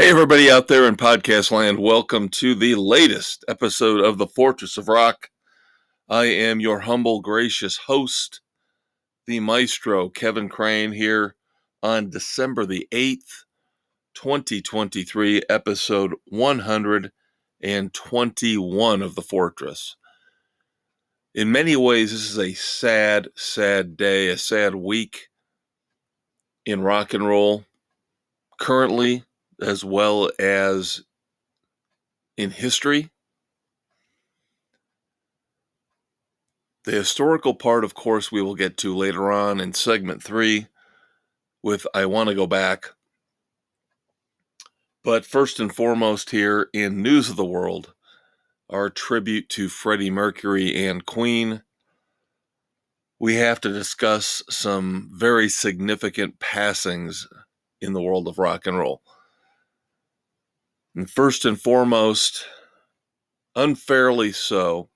Hey, everybody out there in podcast land, welcome to the latest episode of the Fortress of Rock. I am your humble, gracious host, the Maestro, Kevin Crane, here on December the 8th, 2023, episode 121 of the Fortress. In many ways, this is a sad, sad day, a sad week in rock and roll, currently, as well as in history. The historical part, of course, we will get to later on in segment 3 with I Want to Go Back. But first and foremost here in News of the World, our tribute to Freddie Mercury and Queen. We have to discuss some very significant passings in the world of rock and roll. And first and foremost, unfairly so,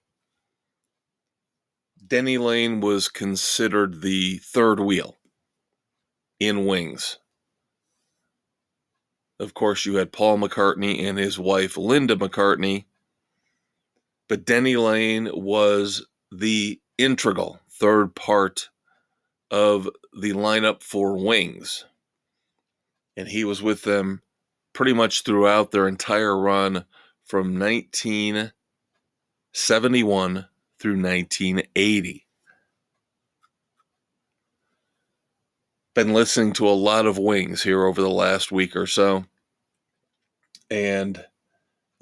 Denny Laine was considered the third wheel in Wings. Of course, you had Paul McCartney and his wife, Linda McCartney. But Denny Laine was the integral third part of the lineup for Wings. And he was with them pretty much throughout their entire run from 1971 through 1980. Been listening to a lot of Wings here over the last week or so. And,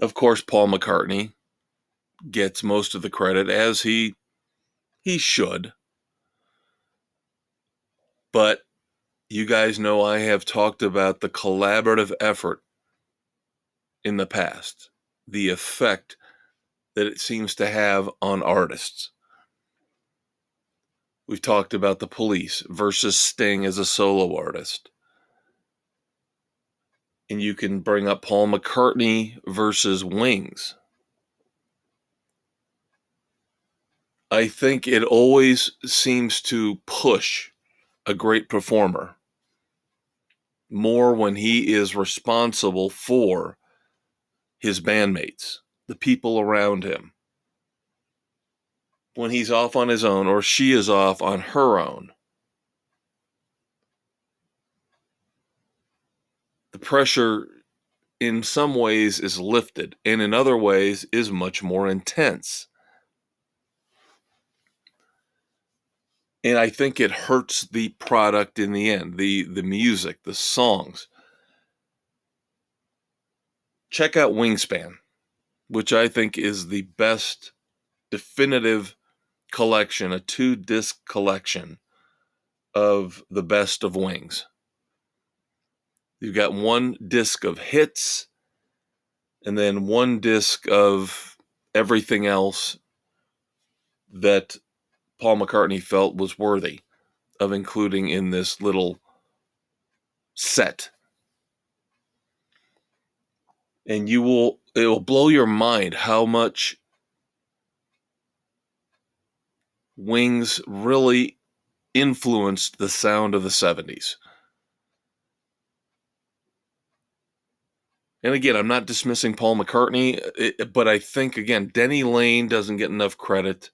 of course, Paul McCartney gets most of the credit, as he should. But you guys know I have talked about the collaborative effort in the past, the effect that it seems to have on artists. We've talked about the Police versus Sting as a solo artist. And you can bring up Paul McCartney versus Wings. I think it always seems to push a great performer more when he is responsible for his bandmates, the people around him. When he's off on his own or she is off on her own, the pressure in some ways is lifted and in other ways is much more intense. And I think it hurts the product in the end, the music, the songs. Check out Wingspan, which I think is the best definitive collection, a 2-disc collection of the best of Wings. You've got 1 disc of hits and then 1 disc of everything else that Paul McCartney felt was worthy of including in this little set. And it will blow your mind how much Wings really influenced the sound of the 70s. And again, I'm not dismissing Paul McCartney, but I think, again, Denny Laine doesn't get enough credit.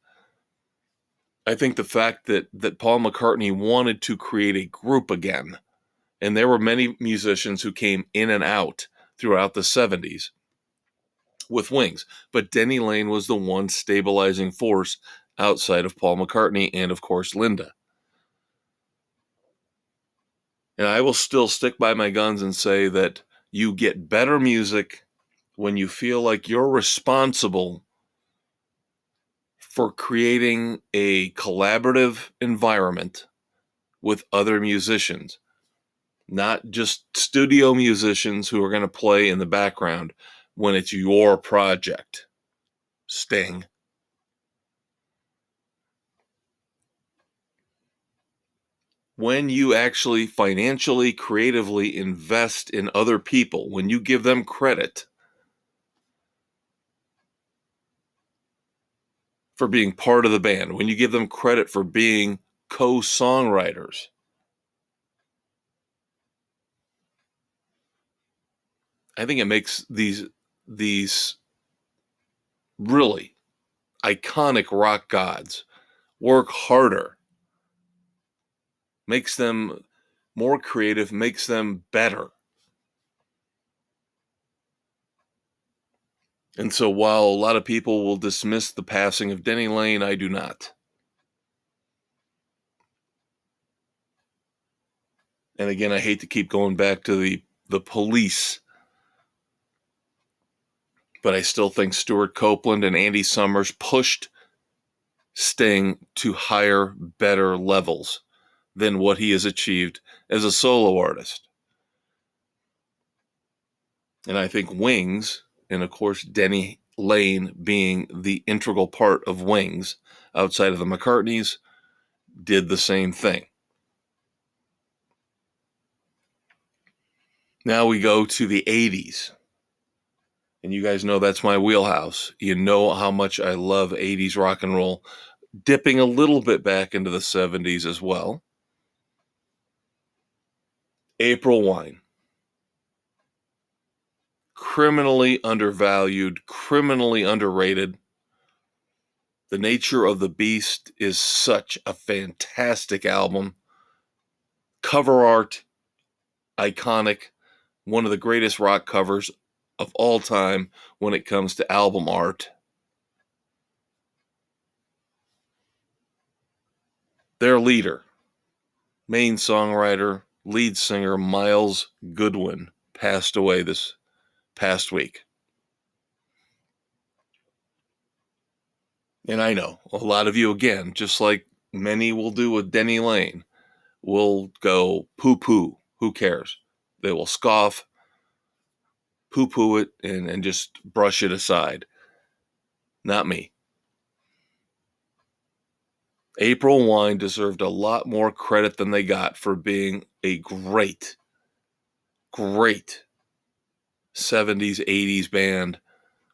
I think the fact that Paul McCartney wanted to create a group again, and there were many musicians who came in and out throughout the 70s with Wings, but Denny Laine was the one stabilizing force outside of Paul McCartney and, of course, Linda. And I will still stick by my guns and say that you get better music when you feel like you're responsible for creating a collaborative environment with other musicians, not just studio musicians who are going to play in the background when it's your project. Sting. When you actually financially, creatively invest in other people, when you give them credit for being part of the band, when you give them credit for being co-songwriters, I think it makes these really iconic rock gods work harder, makes them more creative, makes them better. And so while a lot of people will dismiss the passing of Denny Laine, I do not. And again, I hate to keep going back to the Police, but I still think Stuart Copeland and Andy Summers pushed Sting to higher, better levels than what he has achieved as a solo artist. And I think Wings, and of course Denny Laine being the integral part of Wings outside of the McCartneys, did the same thing. Now we go to the 80s. And you guys know that's my wheelhouse. You know how much I love 80s rock and roll, dipping a little bit back into the 70s as well. April Wine. Criminally undervalued, criminally underrated. The Nature of the Beast is such a fantastic album. Cover art, iconic. One of the greatest rock covers of all time when it comes to album art. Their leader, main songwriter, lead singer Myles Goodwyn, passed away this past week. And I know a lot of you, again, just like many will do with Denny Laine, will go poo-poo. Who cares? They will scoff, poo-poo it, and just brush it aside. Not me. April Wine deserved a lot more credit than they got for being a great 70s, 80s band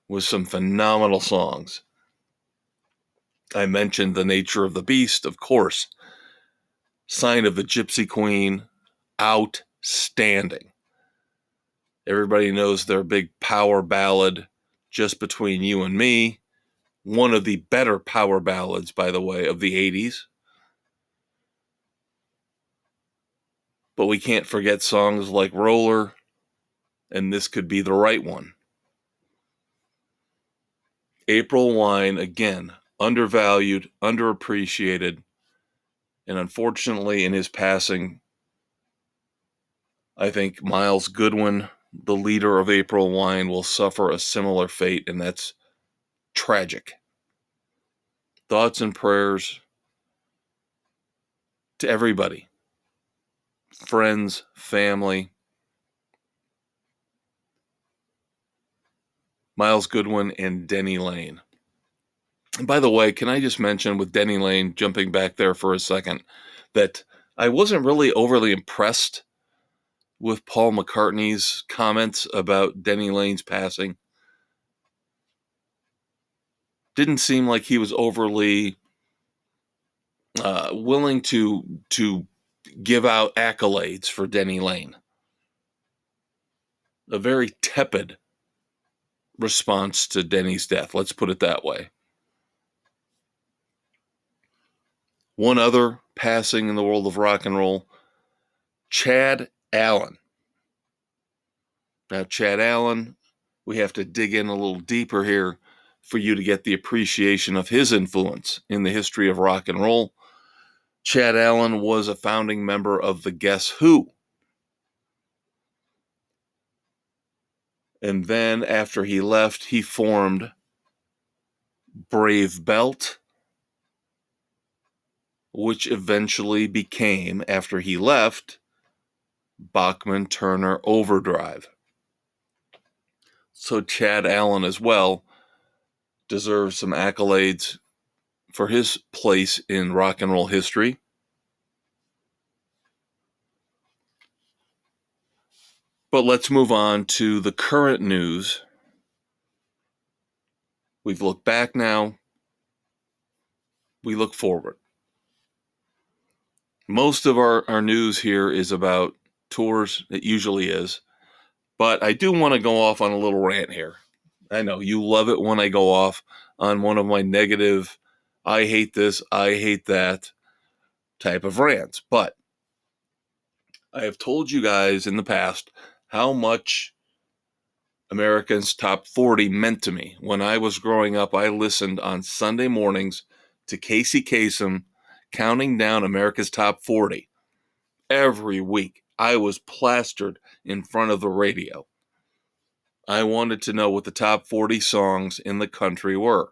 with some phenomenal songs. I mentioned The Nature of the Beast, of course. Sign of the Gypsy Queen, outstanding. Everybody knows their big power ballad, Just Between You and Me. One of the better power ballads, by the way, of the 80s. But we can't forget songs like Roller, and This Could Be the Right One. April Wine, again, undervalued, underappreciated, and unfortunately in his passing, I think Myles Goodwyn, the leader of April Wine, will suffer a similar fate, and that's tragic. Thoughts and prayers to everybody, friends, family. Myles Goodwyn and Denny Laine. And by the way, can I just mention with Denny Laine, jumping back there for a second, that I wasn't really overly impressed with Paul McCartney's comments about Denny Laine's passing. Didn't seem like he was overly willing to give out accolades for Denny Laine. A very tepid response to Denny's death, let's put it that way. One other passing in the world of rock and roll, Chad Allen. Now, Chad Allen, we have to dig in a little deeper here for you to get the appreciation of his influence in the history of rock and roll. Chad Allen was a founding member of the Guess Who. And then after he left, he formed Brave Belt, which eventually became, after he left, Bachman Turner Overdrive. So Chad Allen as well deserves some accolades for his place in rock and roll history. But let's move on to the current news. We've looked back now. We look forward. Most of our news here is about tours. It usually is. But I do want to go off on a little rant here. I know you love it when I go off on one of my negative, I hate this, I hate that type of rants. But I have told you guys in the past how much American's Top 40 meant to me. When I was growing up, I listened on Sunday mornings to Casey Kasem counting down America's Top 40. Every week, I was plastered in front of the radio. I wanted to know what the top 40 songs in the country were.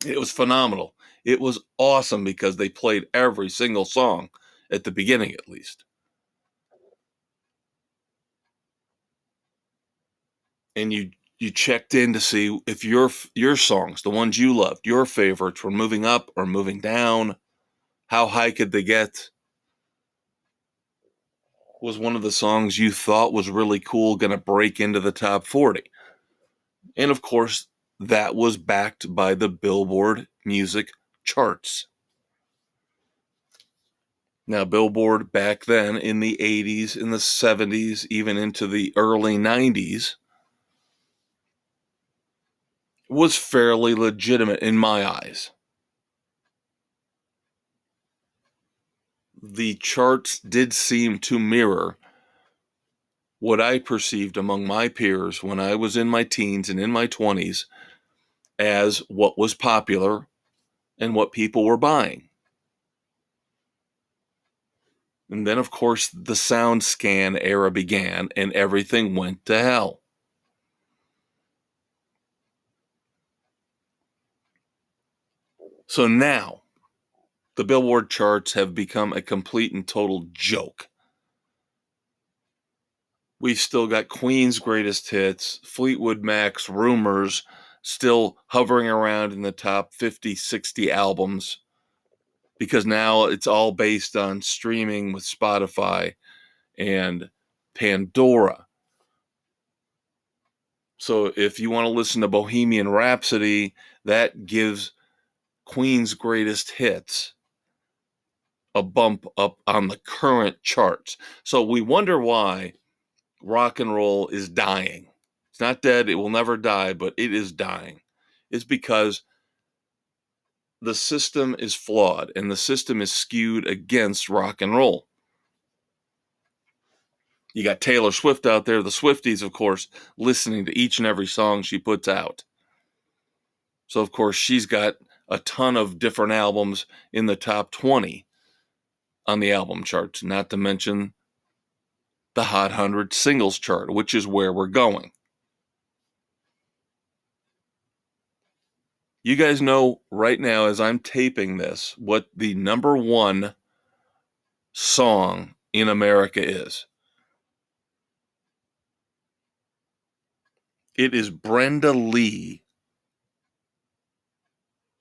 It was phenomenal. It was awesome because they played every single song at the beginning, at least. And you checked in to see if your songs, the ones you loved, your favorites, were moving up or moving down. How high could they get? Was one of the songs you thought was really cool going to break into the top 40? And of course, that was backed by the Billboard music charts. Now, Billboard back then in the 80s, in the 70s, even into the early 90s, was fairly legitimate in my eyes. The charts did seem to mirror what I perceived among my peers when I was in my teens and in my 20s as what was popular and what people were buying. And then, of course, the sound scan era began and everything went to hell. So now, the Billboard charts have become a complete and total joke. We've still got Queen's greatest hits, Fleetwood Mac's Rumors still hovering around in the top 50, 60 albums because now it's all based on streaming with Spotify and Pandora. So if you want to listen to Bohemian Rhapsody, that gives Queen's greatest hits a bump up on the current charts. So we wonder why rock and roll is dying. It's not dead, it will never die, but it is dying. It's because the system is flawed and the system is skewed against rock and roll. You got Taylor Swift out there, the Swifties, of course, listening to each and every song she puts out. So, of course, she's got a ton of different albums in the top 20 on the album charts, not to mention the Hot 100 singles chart, which is where we're going. You guys know right now, as I'm taping this, what the number one song in America is. It is Brenda Lee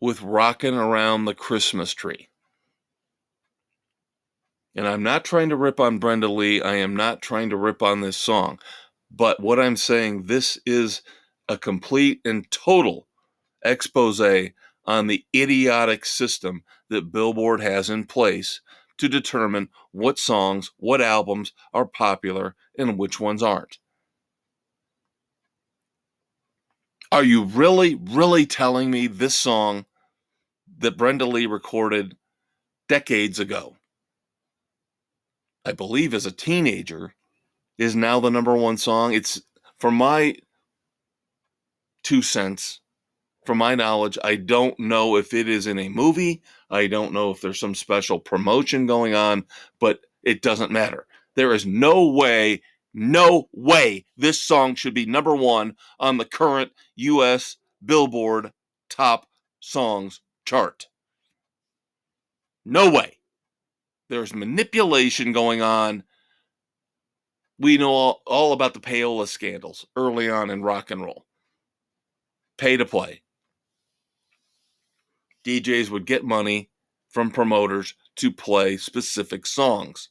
with Rockin' Around the Christmas Tree. And I'm not trying to rip on Brenda Lee. I am not trying to rip on this song. But what I'm saying, this is a complete and total expose on the idiotic system that Billboard has in place to determine what songs, what albums are popular and which ones aren't. Are you really, really telling me this song that Brenda Lee recorded decades ago, I believe as a teenager, is now the number one song? It's, from my 2 cents, from my knowledge, I don't know if it is in a movie. I don't know if there's some special promotion going on, but it doesn't matter. There is no way this song should be number one on the current U.S. Billboard Top Songs chart. No way. There's manipulation going on. We know all about the payola scandals early on in rock and roll. Pay to play. DJs would get money from promoters to play specific songs.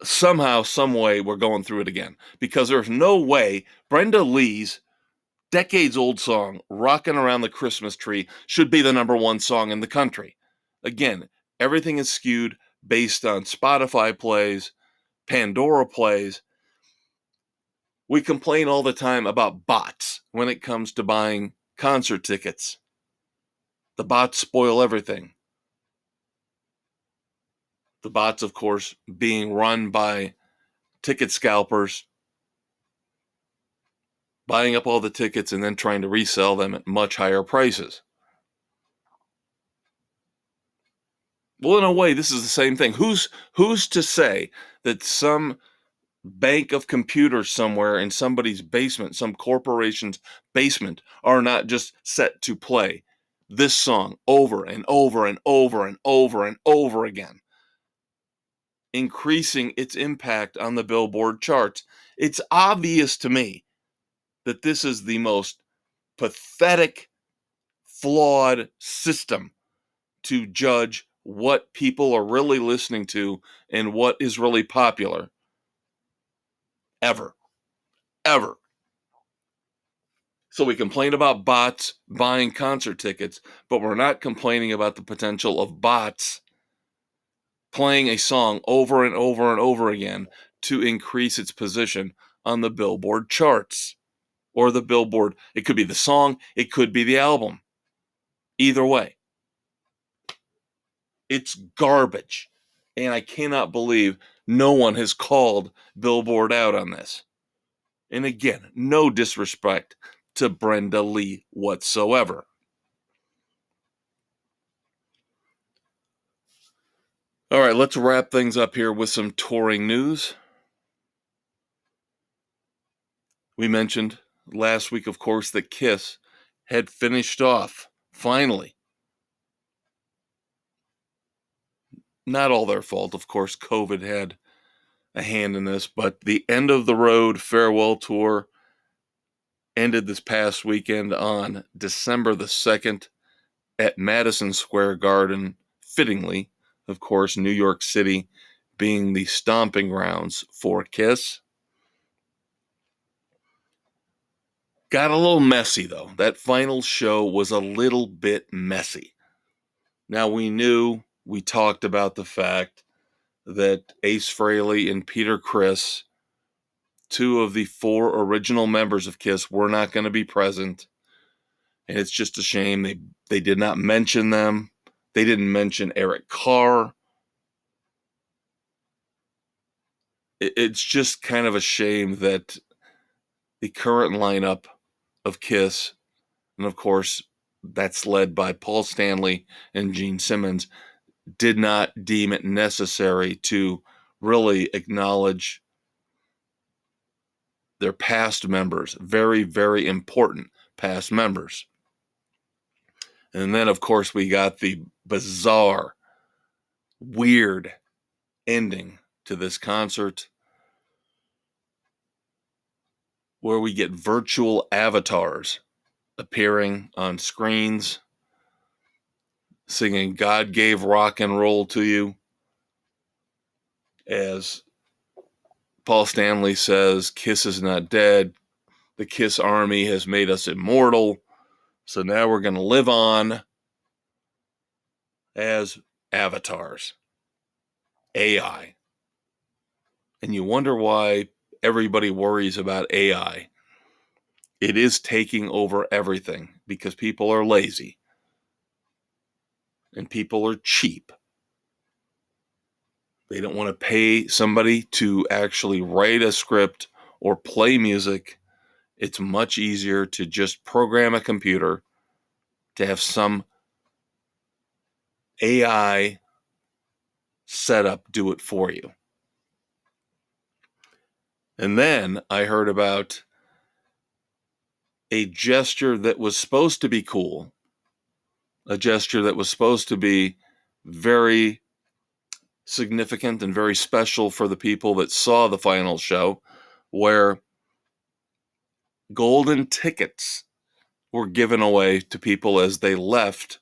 Somehow, some way, we're going through it again because there's no way Brenda Lee's decades-old song, Rockin' Around the Christmas Tree, should be the number one song in the country. Again, everything is skewed based on Spotify plays, Pandora plays. We complain all the time about bots when it comes to buying concert tickets. The bots spoil everything. The bots, of course, being run by ticket scalpers, buying up all the tickets and then trying to resell them at much higher prices. Well, in a way, this is the same thing. Who's to say that some bank of computers somewhere in somebody's basement, some corporation's basement, are not just set to play this song over and over and over and over and over again, increasing its impact on the Billboard charts? It's obvious to me that this is the most pathetic, flawed system to judge what people are really listening to and what is really popular ever. So we complain about bots buying concert tickets, but we're not complaining about the potential of bots playing a song over and over and over again to increase its position on the Billboard charts. Or the Billboard, it could be the song, it could be the album. Either way, it's garbage. And I cannot believe no one has called Billboard out on this. And again, no disrespect to Brenda Lee whatsoever. All right, let's wrap things up here with some touring news. We mentioned last week, of course, that Kiss had finished off, finally. Not all their fault, of course. COVID had a hand in this, but the End of the Road farewell tour ended this past weekend on December the 2nd at Madison Square Garden, fittingly, of course, New York City being the stomping grounds for Kiss. Got a little messy, though. That final show was a little bit messy. Now, we talked about the fact that Ace Frehley and Peter Criss, two of the four original members of Kiss, were not going to be present. And it's just a shame they did not mention them. They didn't mention Eric Carr. It's just kind of a shame that the current lineup of Kiss, and of course, that's led by Paul Stanley and Gene Simmons, did not deem it necessary to really acknowledge their past members, very, very important past members. And then, of course, we got the bizarre, weird ending to this concert where we get virtual avatars appearing on screens, singing God Gave Rock and Roll to You. As Paul Stanley says, Kiss is not dead. The Kiss Army has made us immortal. So now we're going to live on as avatars, AI. And you wonder why everybody worries about AI. It is taking over everything because people are lazy and people are cheap. They don't want to pay somebody to actually write a script or play music. It's much easier to just program a computer to have some AI setup do it for you. And then I heard about a gesture that was supposed to be cool, a gesture that was supposed to be very significant and very special for the people that saw the final show, where golden tickets were given away to people as they left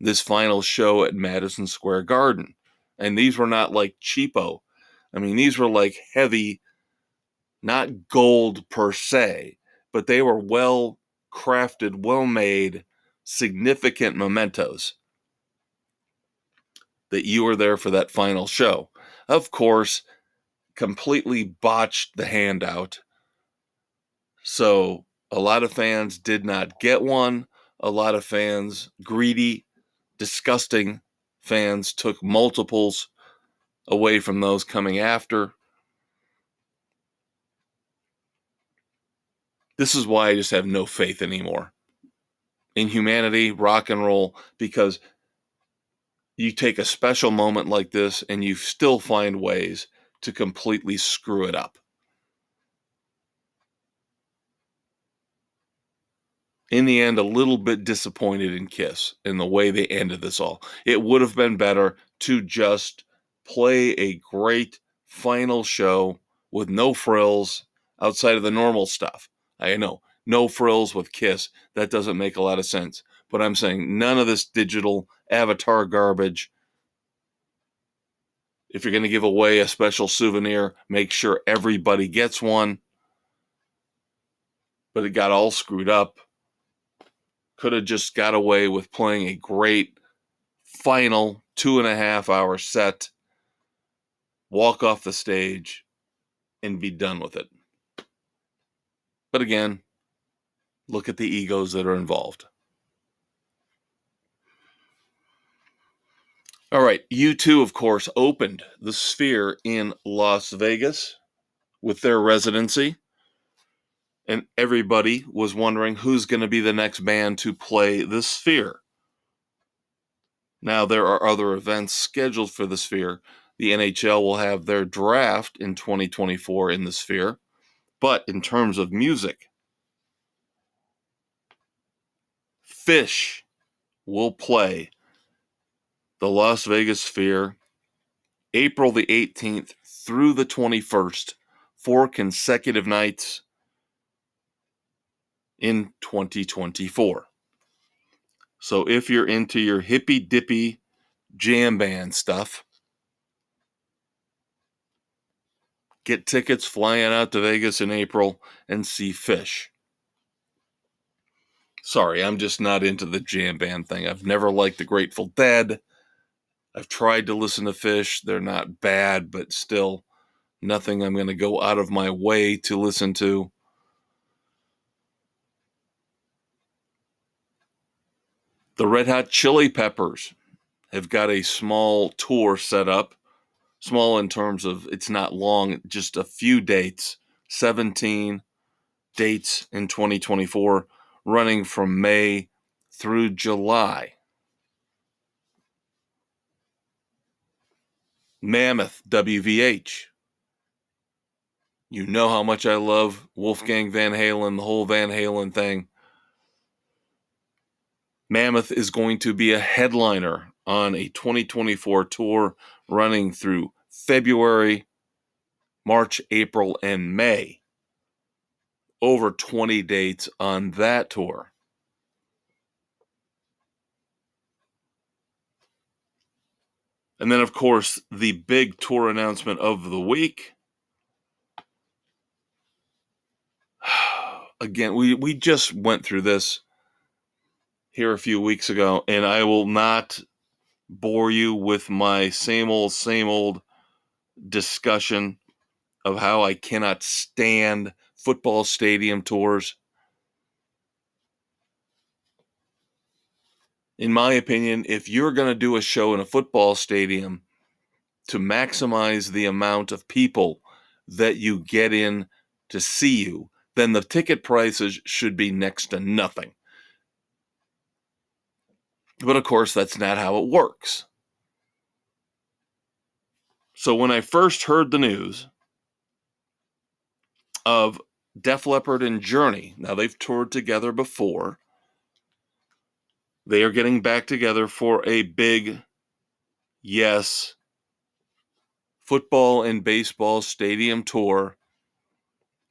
this final show at Madison Square Garden. And these were not like cheapo. I mean, these were like heavy, not gold per se, but they were well crafted, well made, significant mementos. that you were there for that final show. Of course, completely botched the handout. So a lot of fans did not get one. A lot of fans, greedy, disgusting fans, took multiples away from those coming after. This is why I just have no faith anymore in humanity, rock and roll, because you take a special moment like this and you still find ways to completely screw it up. In the end, a little bit disappointed in Kiss in the way they ended this all. It would have been better to just play a great final show with no frills outside of the normal stuff. I know, no frills with Kiss. That doesn't make a lot of sense. But I'm saying none of this digital avatar garbage. If you're going to give away a special souvenir, make sure everybody gets one. But it got all screwed up. Could have just got away with playing a great final 2.5 hour set, walk off the stage, and be done with it. But again, look at the egos that are involved. All right, U2, of course, opened the Sphere in Las Vegas with their residency. And everybody was wondering who's going to be the next band to play the Sphere. Now, there are other events scheduled for the Sphere. The NHL will have their draft in 2024 in the Sphere. But in terms of music, Phish will play the Las Vegas Sphere April the 18th through the 21st, 4 consecutive nights in 2024. So if you're into your hippy-dippy jam band stuff, get tickets flying out to Vegas in April and see Phish. Sorry, I'm just not into the jam band thing. I've never liked the Grateful Dead. I've tried to listen to Phish. They're not bad, but still nothing I'm going to go out of my way to listen to. The Red Hot Chili Peppers have got a small tour set up. Small in terms of it's not long, just a few dates. 17 dates in 2024, running from May through July. Mammoth, WVH. You know how much I love Wolfgang Van Halen, the whole Van Halen thing. Mammoth is going to be a headliner on a 2024 tour running through February, March, April, and May. Over 20 dates on that tour. And then, of course, the big tour announcement of the week. Again, we just went through this here a few weeks ago, and I will not bore you with my same old discussion of how I cannot stand football stadium tours. In my opinion, if you're going to do a show in a football stadium to maximize the amount of people that you get in to see you, then the ticket prices should be next to nothing. But of course, that's not how it works. So when I first heard the news of Def Leppard and Journey, now they've toured together before, they are getting back together for a big, yes, football and baseball stadium tour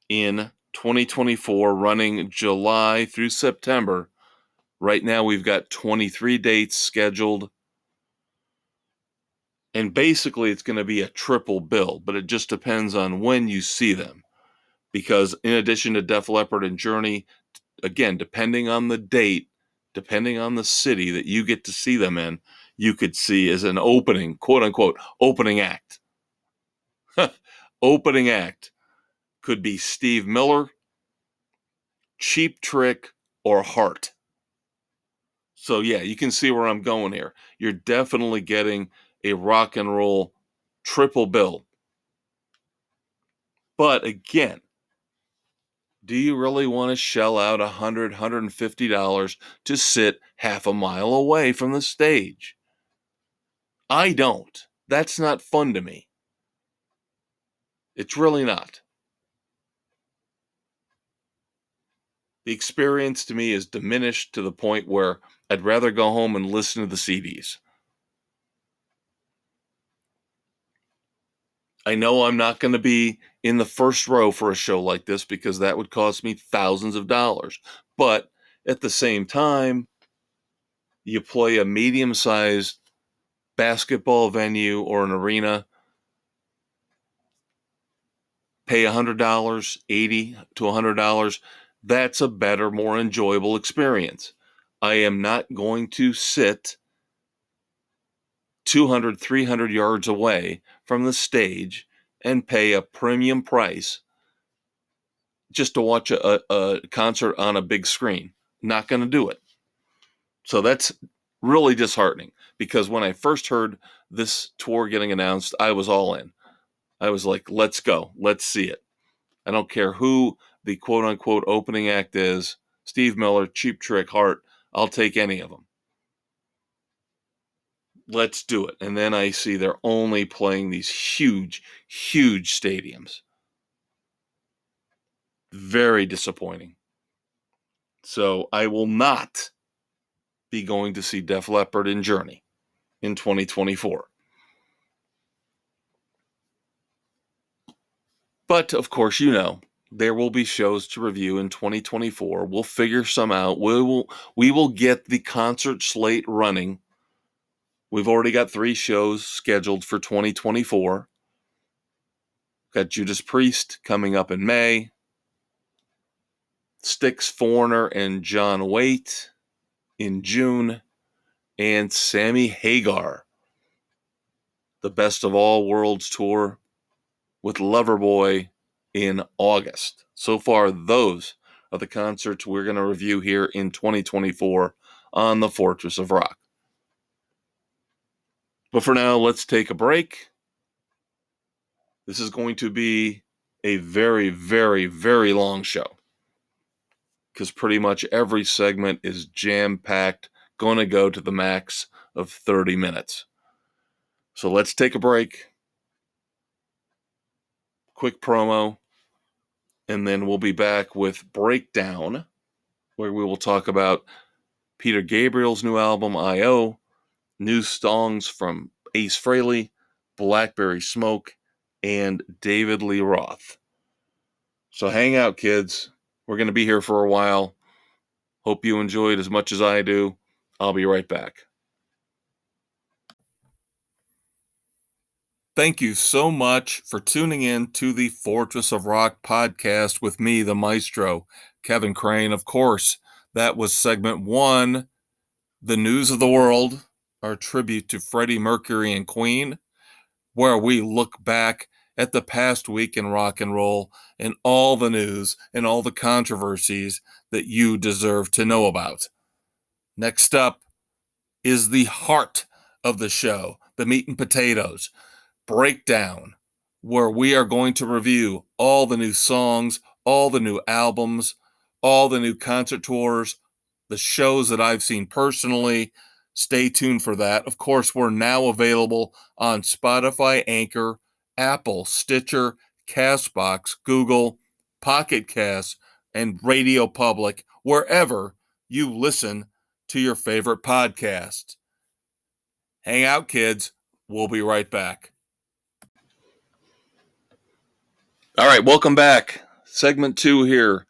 in 2024, running July through September. Right now, we've got 23 dates scheduled. And basically, it's going to be a triple bill, but it just depends on when you see them. Because in addition to Def Leppard and Journey, again, depending on the date, depending on the city that you get to see them in, you could see as an opening, quote unquote, opening act. Opening act could be Steve Miller, Cheap Trick, or Heart. So yeah, you can see where I'm going here. You're definitely getting a rock and roll triple bill. But again, do you really want to shell out $100, $150 to sit half a mile away from the stage? I don't. That's not fun to me. It's really not. The experience to me is diminished to the point where I'd rather go home and listen to the CDs. I know I'm not going to be in the first row for a show like this because that would cost me thousands of dollars. But at the same time, you play a medium-sized basketball venue or an arena, pay $100, $80 to $100. That's a better, more enjoyable experience. I am not going to sit 200, 300 yards away from the stage and pay a premium price just to watch a concert on a big screen. Not going to do it. So that's really disheartening because when I first heard this tour getting announced, I was all in. I was like, let's go. Let's see it. I don't care who the quote unquote opening act is, Steve Miller, Cheap Trick, Heart. I'll take any of them. Let's do it. And then I see they're only playing these huge, huge stadiums. Very disappointing. So I will not be going to see Def Leppard and Journey in 2024. But of course, you know, there will be shows to review in 2024. We'll figure some out. We will get the concert slate running. We've already got 3 shows scheduled for 2024. Got Judas Priest coming up in May. Styx, Foreigner, and John Waite in June. And Sammy Hagar, the Best of All Worlds tour with Loverboy in August. So far, those are the concerts we're going to review here in 2024 on the Fortress of Rock. But for now, let's take a break. This is going to be a very, very, very long show because pretty much every segment is jam-packed, going to go to the max of 30 minutes. So let's take a break. Quick promo. And then we'll be back with Breakdown, where we will talk about Peter Gabriel's new album, I.O., new songs from Ace Frehley, Blackberry Smoke, and David Lee Roth. So hang out, kids. We're going to be here for a while. Hope you enjoyed as much as I do. I'll be right back. Thank you so much for tuning in to the Fortress of Rock podcast with me, the Maestro, Kevin Crane. Of course, that was segment 1, The News of the World, our tribute to Freddie Mercury and Queen, where we look back at the past week in rock and roll and all the news and all the controversies that you deserve to know about. Next up is the heart of the show, the meat and potatoes, Breakdown, where we are going to review all the new songs, all the new albums, all the new concert tours, the shows that I've seen personally. Stay tuned for that. Of course, we're now available on Spotify, Anchor, Apple, Stitcher, Castbox, Google, Pocket Cast, and Radio Public, wherever you listen to your favorite podcasts. Hang out, kids. We'll be right back. All right, welcome back. Segment 2 here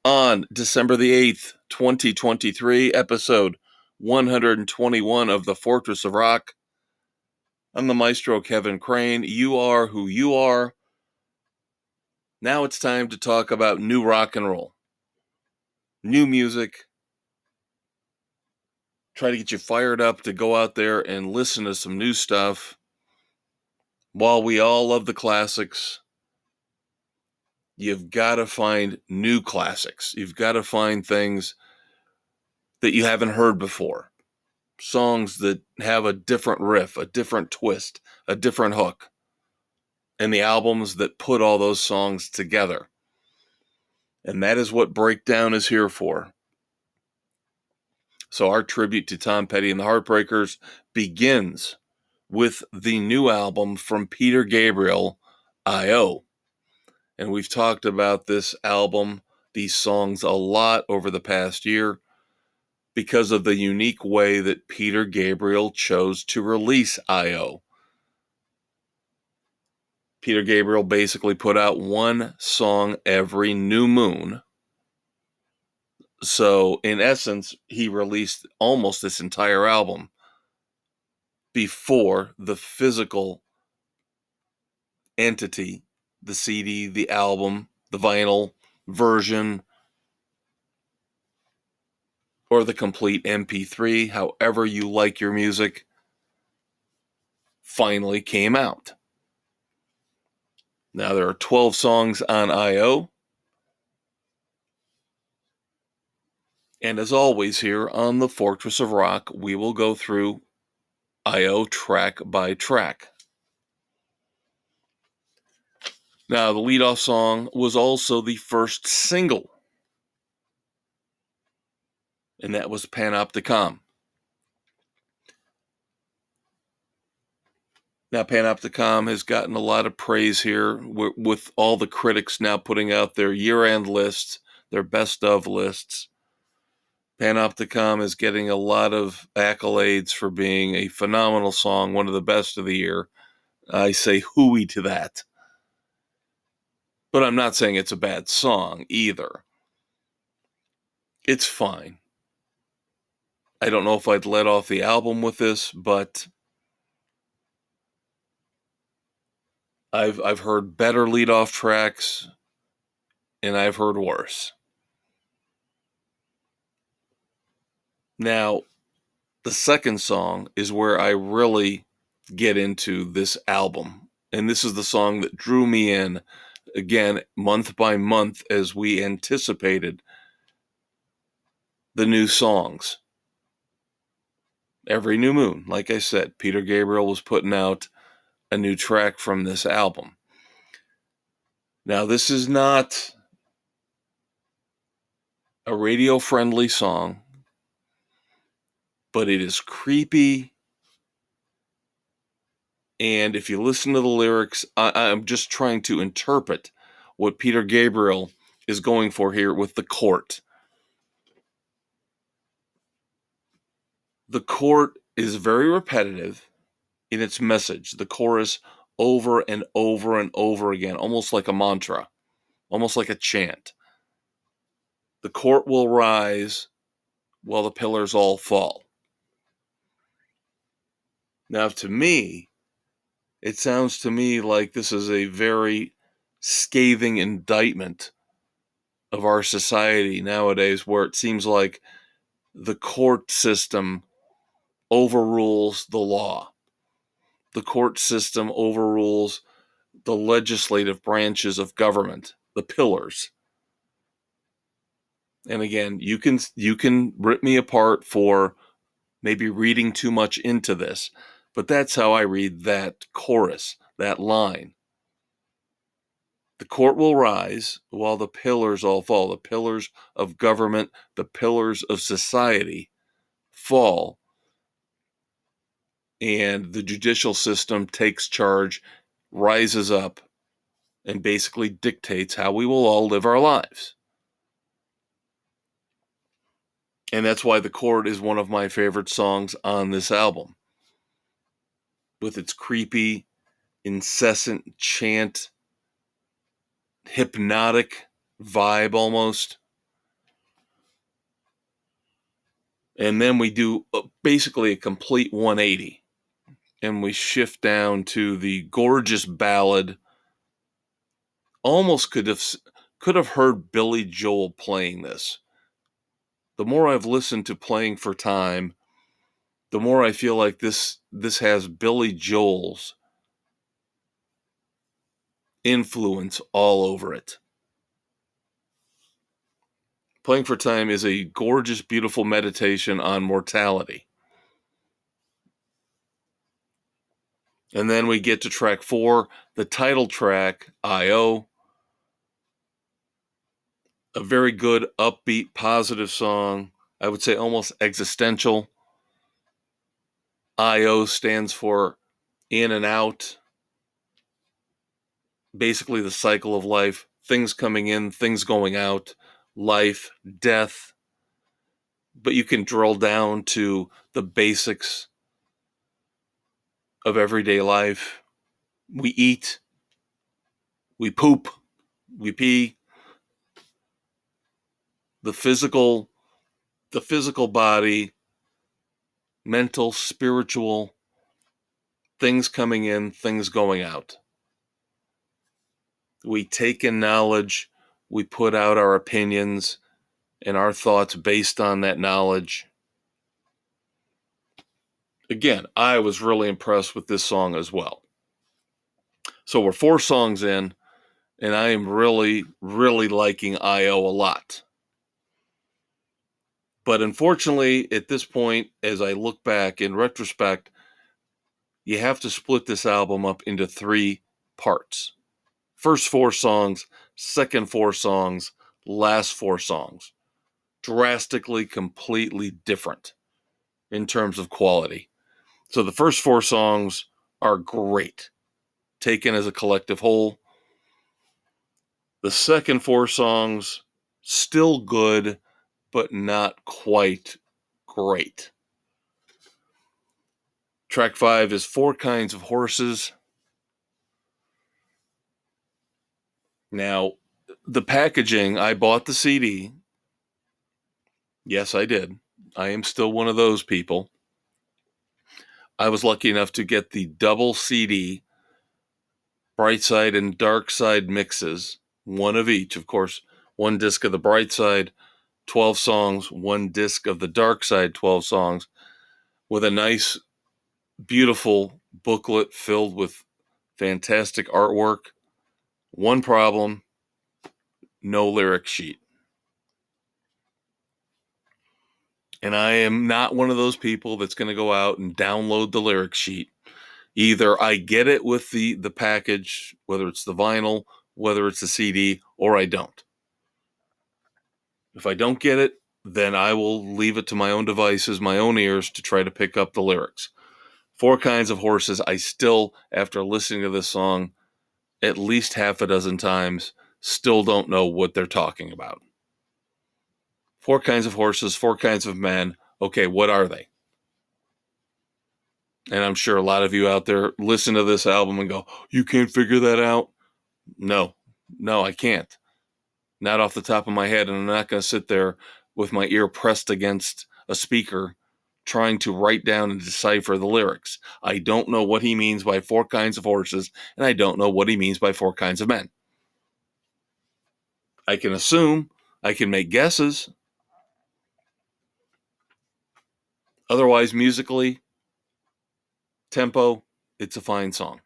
on December the 8th, 2023, episode 121 of the Fortress of Rock. I'm the Maestro, Kevin Crane. You are who you are. Now it's time to talk about new rock and roll. New music, try to get you fired up to go out there and listen to some new stuff. While we all love the classics, you've got to find new classics. You've got to find things that you haven't heard before. Songs that have a different riff, a different twist, a different hook. And the albums that put all those songs together. And that is what Breakdown is here for. So our tribute to Tom Petty and the Heartbreakers begins with the new album from Peter Gabriel, I.O. And we've talked about this album, these songs, a lot over the past year because of the unique way that Peter Gabriel chose to release I.O. Peter Gabriel basically put out one song every new moon. So, in essence, he released almost this entire album before the physical entity, the CD, the album, the vinyl version, or the complete MP3, however you like your music, finally came out. Now, there are 12 songs on I.O. And as always here on the Fortress of Rock, we will go through I.O. track by track. Now, the leadoff song was also the first single, and that was Panopticon. Now, Panopticon has gotten a lot of praise here with all the critics now putting out their year-end lists, their best-of lists. Panopticon is getting a lot of accolades for being a phenomenal song, one of the best of the year. I say hooey to that. But I'm not saying it's a bad song either. It's fine. I don't know if I'd let off the album with this, but I've heard better leadoff tracks, and I've heard worse. Now, the second song is where I really get into this album. And this is the song that drew me in, again, month by month as we anticipated the new songs. Every new moon, like I said, Peter Gabriel was putting out a new track from this album. Now, this is not a radio-friendly song, but it is creepy. And if you listen to the lyrics, I'm just trying to interpret what Peter Gabriel is going for here with the court. The court is very repetitive in its message. The chorus over and over and over again, almost like a mantra, almost like a chant. The court will rise while the pillars all fall. Now, to me, it sounds to me like this is a very scathing indictment of our society nowadays, where it seems like the court system overrules the law. The court system overrules the legislative branches of government, the pillars. And again, you can rip me apart for maybe reading too much into this, but that's how I read that chorus, that line. The court will rise while the pillars all fall. The pillars of government, the pillars of society fall. And the judicial system takes charge, rises up, and basically dictates how we will all live our lives. And that's why The Court is one of my favorite songs on this album. With its creepy, incessant chant, hypnotic vibe almost. And then we do basically a complete 180. And we shift down to the gorgeous ballad. Almost could have heard Billy Joel playing this. The more I've listened to Playing for Time, the more I feel like this has Billy Joel's influence all over it. Playing for Time is a gorgeous, beautiful meditation on mortality. And then we get to track 4, the title track, I.O., a very good, upbeat, positive song. I would say almost existential. I.O. stands for in and out, basically the cycle of life, things coming in, things going out, life, death. But you can drill down to the basics of everyday life. We eat, we poop, we pee. The physical body, mental, spiritual, things coming in, things going out. We take in knowledge, we put out our opinions and our thoughts based on that knowledge. Again, I was really impressed with this song as well. So we're 4 songs in, and I am really, really liking I.O. a lot. But unfortunately, at this point, as I look back in retrospect, you have to split this album up into 3 parts. First 4 songs, second 4 songs, last 4 songs. Drastically, completely different in terms of quality. So the first 4 songs are great, taken as a collective whole. The second 4 songs, still good, but not quite great. Track 5 is 4 Kinds of Horses. Now, the packaging, I bought the CD. Yes, I did. I am still one of those people. I was lucky enough to get the double CD, Bright Side and Dark Side mixes, one of each. Of course, 1 disc of the Bright Side, 12 songs, 1 disc of the Dark Side, 12 songs, with a nice, beautiful booklet filled with fantastic artwork. One problem, no lyric sheet. And I am not one of those people that's going to go out and download the lyric sheet. Either I get it with the package, whether it's the vinyl, whether it's the CD, or I don't. If I don't get it, then I will leave it to my own devices, my own ears, to try to pick up the lyrics. 4 Kinds of Horses, I still, after listening to this song at least half a dozen times, still don't know what they're talking about. 4 Kinds of Horses, 4 Kinds of Men. Okay, what are they? And I'm sure a lot of you out there listen to this album and go, you can't figure that out? No, I can't. Not off the top of my head, and I'm not going to sit there with my ear pressed against a speaker trying to write down and decipher the lyrics. I don't know what he means by 4 Kinds of Horses, and I don't know what he means by 4 Kinds of Men. I can assume, I can make guesses. Otherwise, musically, tempo, it's a fine song.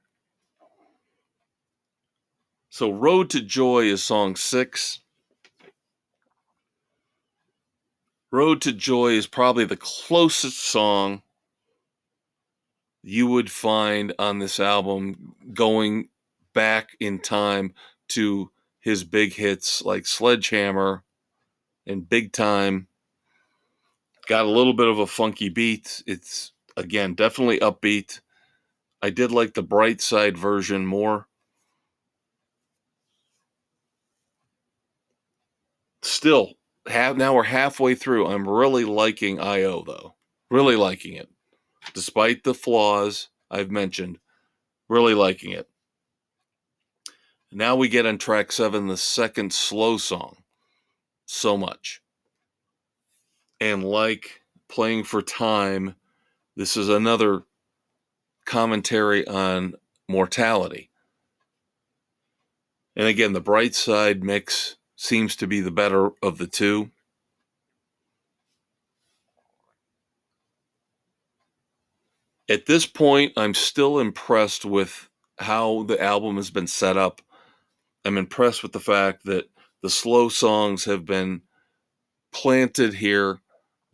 So Road to Joy is song 6. Road to Joy is probably the closest song you would find on this album going back in time to his big hits like Sledgehammer and Big Time. Got a little bit of a funky beat. It's, again, definitely upbeat. I did like the Bright Side version more. Still, now we're halfway through. I'm really liking I.O., though. Really liking it. Despite the flaws I've mentioned, really liking it. Now we get on track 7, the second slow song. So much. And like Playing for Time, this is another commentary on mortality. And again, the Bright Side mix seems to be the better of the two. At this point, I'm still impressed with how the album has been set up. I'm impressed with the fact that the slow songs have been planted here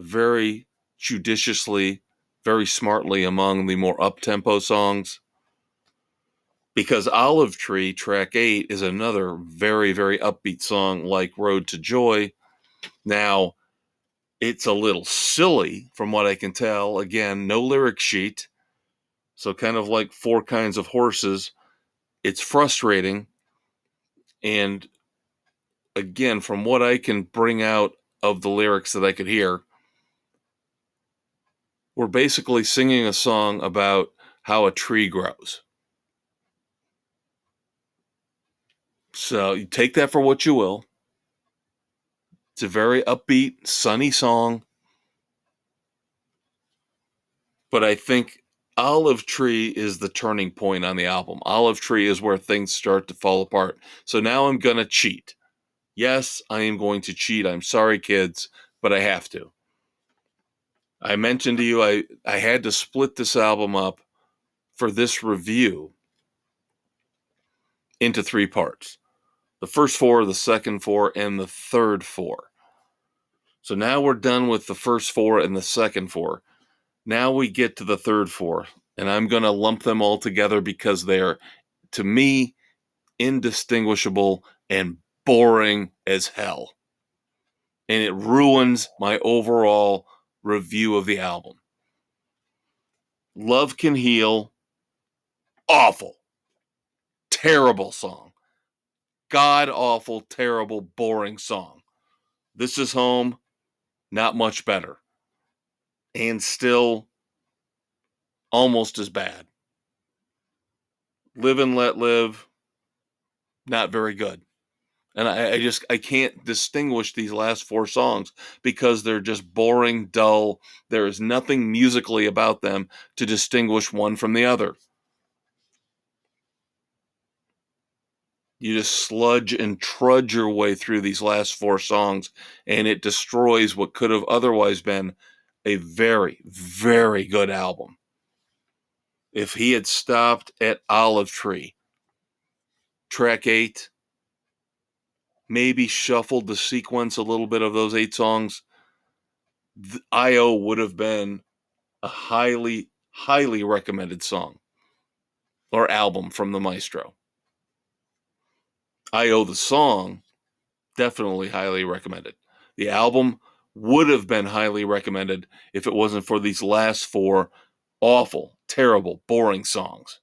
very judiciously, very smartly among the more up-tempo songs. Because Olive Tree, track 8, is another very, very upbeat song like Road to Joy. Now, it's a little silly from what I can tell. Again, no lyric sheet. So kind of like Four Kinds of Horses. It's frustrating. And again, from what I can bring out of the lyrics that I could hear, we're basically singing a song about how a tree grows. So you take that for what you will. It's a very upbeat, sunny song. But I think Olive Tree is the turning point on the album. Olive Tree is where things start to fall apart. So now I'm going to cheat. Yes, I am going to cheat. I'm sorry, kids, but I have to. I mentioned to you I had to split this album up for this review into 3 parts. The first 4, the second 4, and the third 4. So now we're done with the first 4 and the second 4. Now we get to the third 4, and I'm going to lump them all together because they're, to me, indistinguishable and boring as hell. And it ruins my overall review of the album. Love Can Heal, awful, terrible song. God awful, terrible, boring song. This Is Home, not much better. And still almost as bad. Live and Let Live, not very good. And I can't distinguish these last 4 songs because they're just boring, dull. There is nothing musically about them to distinguish one from the other. You just sludge and trudge your way through these last 4 songs, and it destroys what could have otherwise been a very, very good album. If he had stopped at Olive Tree, track 8, maybe shuffled the sequence a little bit of those 8 songs, I.O. would have been a highly, highly recommended song or album from the Maestro. I.O. the song, definitely highly recommended. The album would have been highly recommended if it wasn't for these last 4 awful, terrible, boring songs.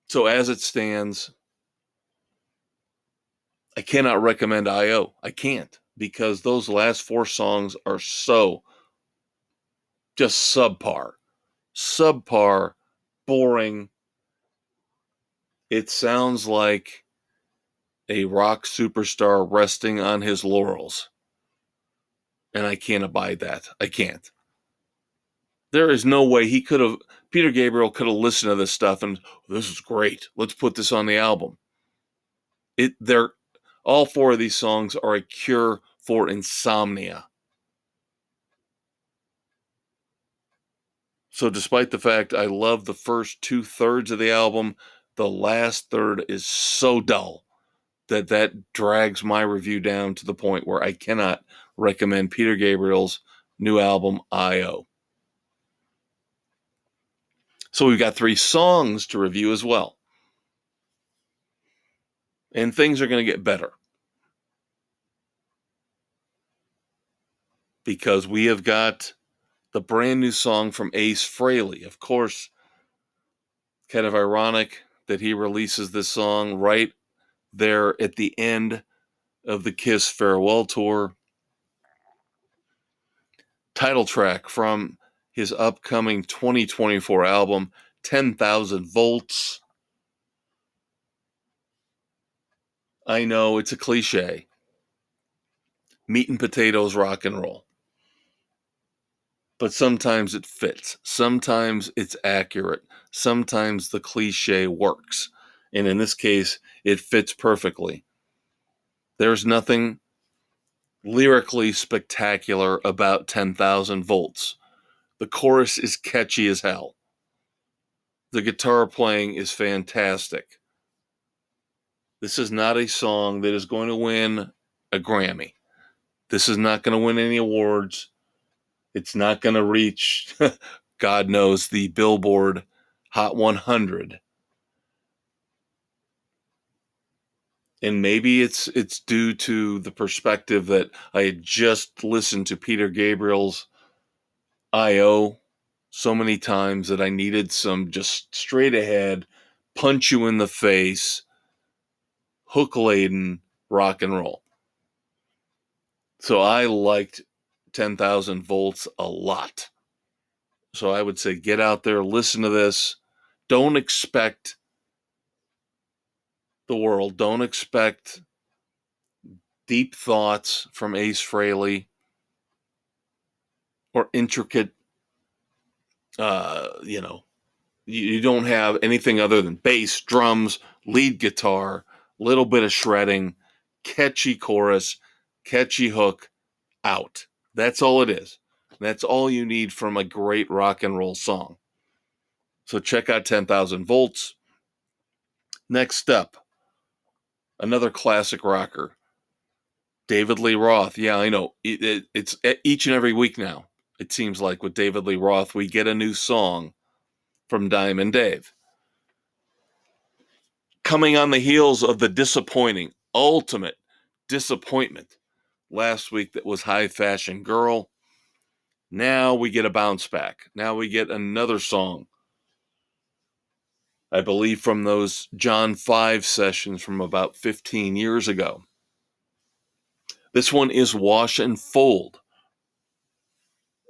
So as it stands, I cannot recommend I.O. I can't, because those last 4 songs are so just subpar, boring. It sounds like a rock superstar resting on his laurels. And I can't abide that. I can't. There is no way Peter Gabriel could have listened to this stuff and, this is great. Let's put this on the album. All 4 of these songs are a cure for insomnia. So despite the fact I love the first 2/3 of the album, the last third is so dull that drags my review down to the point where I cannot recommend Peter Gabriel's new album, I.O. So we've got 3 songs to review as well. And things are going to get better. Because we have got the brand new song from Ace Frehley. Of course, kind of ironic that he releases this song right there at the end of the Kiss farewell tour. Title track from his upcoming 2024 album, 10,000 Volts. I know it's a cliche. Meat and potatoes rock and roll. But sometimes it fits. Sometimes it's accurate. Sometimes the cliche works. And in this case, it fits perfectly. There's nothing lyrically spectacular about 10,000 Volts. The chorus is catchy as hell. The guitar playing is fantastic. This is not a song that is going to win a Grammy. This is not going to win any awards. It's not going to reach, God knows, the Billboard Hot 100. And maybe it's due to the perspective that I had just listened to Peter Gabriel's I.O. so many times that I needed some just straight ahead, punch you in the face, hook laden rock and roll. So I liked 10,000 Volts a lot. So I would say get out there, listen to this. Don't expect the world. Don't expect deep thoughts from Ace Frehley or intricate, you don't have anything other than bass, drums, lead guitar, little bit of shredding, catchy chorus, catchy hook, out. That's all it is. That's all you need from a great rock and roll song. So check out 10,000 Volts. Next up, another classic rocker, David Lee Roth. Yeah, I know. It's each and every week now, it seems like, with David Lee Roth, we get a new song from Diamond Dave. Coming on the heels of the disappointing, ultimate disappointment last week that was High Fashion Girl, now we get a bounce back. Now we get another song, I believe from those John 5 sessions from about 15 years ago. This one is Wash and Fold.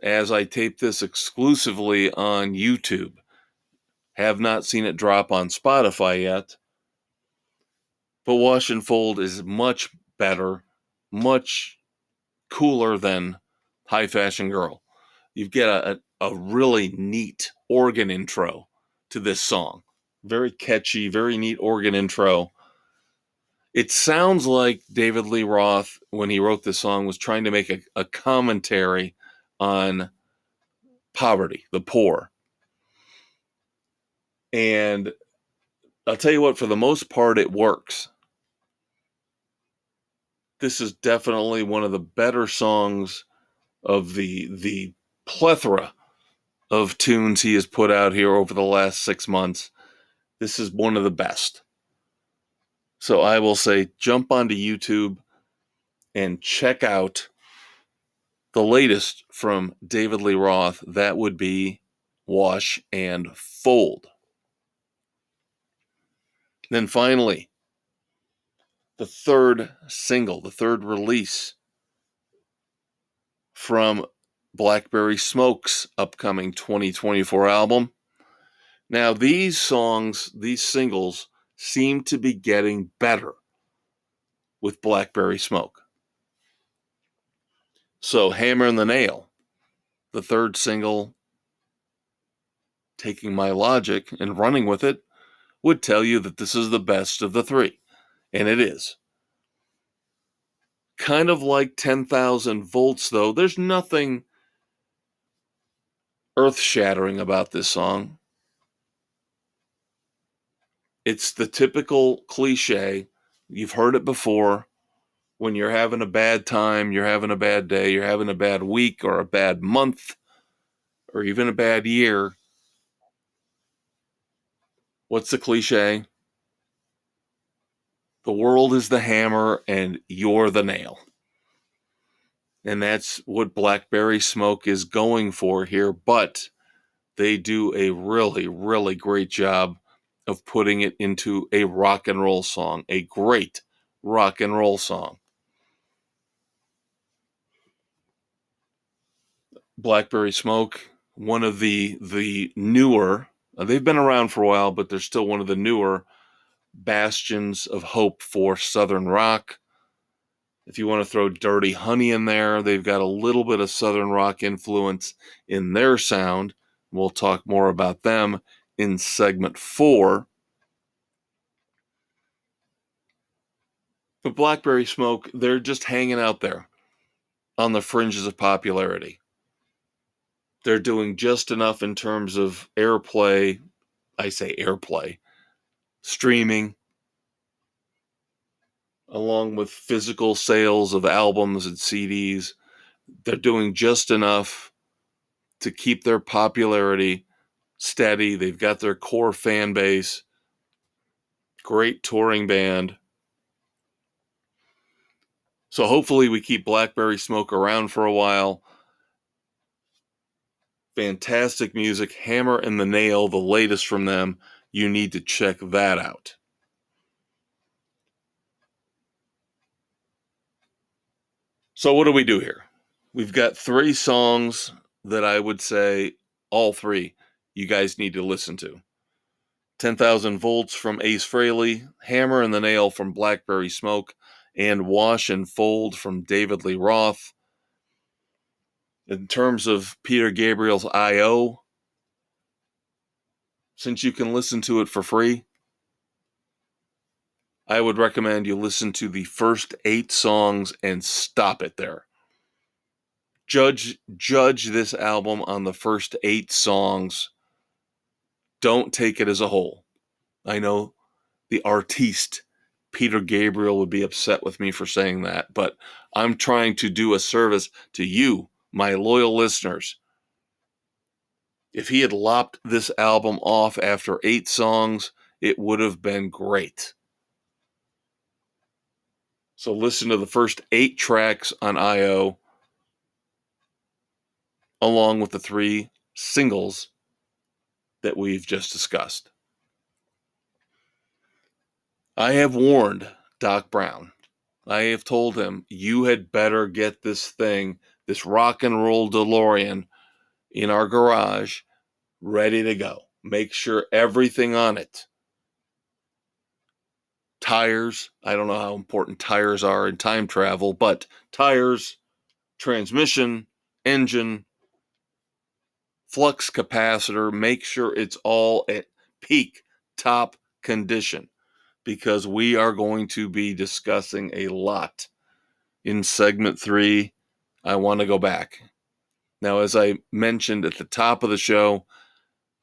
As I tape this exclusively on YouTube, have not seen it drop on Spotify yet, but Wash and Fold is much better, much cooler than High Fashion Girl. You've got a really neat organ intro to this song. Very catchy, very neat organ intro. It sounds like David Lee Roth, when he wrote this song, was trying to make a commentary on poverty, the poor. And I'll tell you what, for the most part, it works. This is definitely one of the better songs of the plethora of tunes he has put out here over the last 6 months. This is one of the best. So I will say, jump onto YouTube and check out the latest from David Lee Roth. That would be Wash and Fold. Then finally, the third single, the third release from Blackberry Smoke's upcoming 2024 album. Now, these songs, these singles, seem to be getting better with Blackberry Smoke. So, Hammer and the Nail, the third single, taking my logic and running with it, would tell you that this is the best of the three. And it is. Kind of like 10,000 Volts, though, there's nothing earth-shattering about this song. It's the typical cliche. You've heard it before. When you're having a bad time, you're having a bad day, you're having a bad week or a bad month or even a bad year. What's the cliche? The world is the hammer and you're the nail. And that's what Blackberry Smoke is going for here, but they do a really, really great job of putting it into a rock and roll song, a great rock and roll song. Blackberry Smoke, one of the newer, they've been around for a while, but they're still one of the newer bastions of hope for Southern rock. If you want to throw Dirty Honey in there, they've got a little bit of Southern rock influence in their sound. We'll talk more about them in segment 4. But Blackberry Smoke, they're just hanging out there on the fringes of popularity. They're doing just enough in terms of airplay. I say airplay, streaming, along with physical sales of albums and CDs. They're doing just enough to keep their popularity steady. They've got their core fan base, great touring band. So hopefully we keep Blackberry Smoke around for a while. Fantastic music. Hammer and the Nail, the latest from them. You need to check that out. So what do we do here? We've got 3 songs that I would say all 3 you guys need to listen to. 10,000 Volts from Ace Frehley, Hammer and the Nail from Blackberry Smoke, and Wash and Fold from David Lee Roth. In terms of Peter Gabriel's I.O., since you can listen to it for free, I would recommend you listen to the first 8 songs and stop it there. Judge this album on the first 8 songs. Don't take it as a whole. I know the artiste Peter Gabriel would be upset with me for saying that, but I'm trying to do a service to you, my loyal listeners. If he had lopped this album off after 8 songs, it would have been great. So listen to the first 8 tracks on I.O., along with the 3 singles that we've just discussed. I have warned Doc Brown. I have told him, you had better get this thing, this rock and roll DeLorean, in our garage, ready to go. Make sure everything on it. Tires, I don't know how important tires are in time travel, but tires, transmission, engine, flux capacitor, make sure it's all at peak top condition, because we are going to be discussing a lot in segment 3. I want to go back. Now, as I mentioned at the top of the show,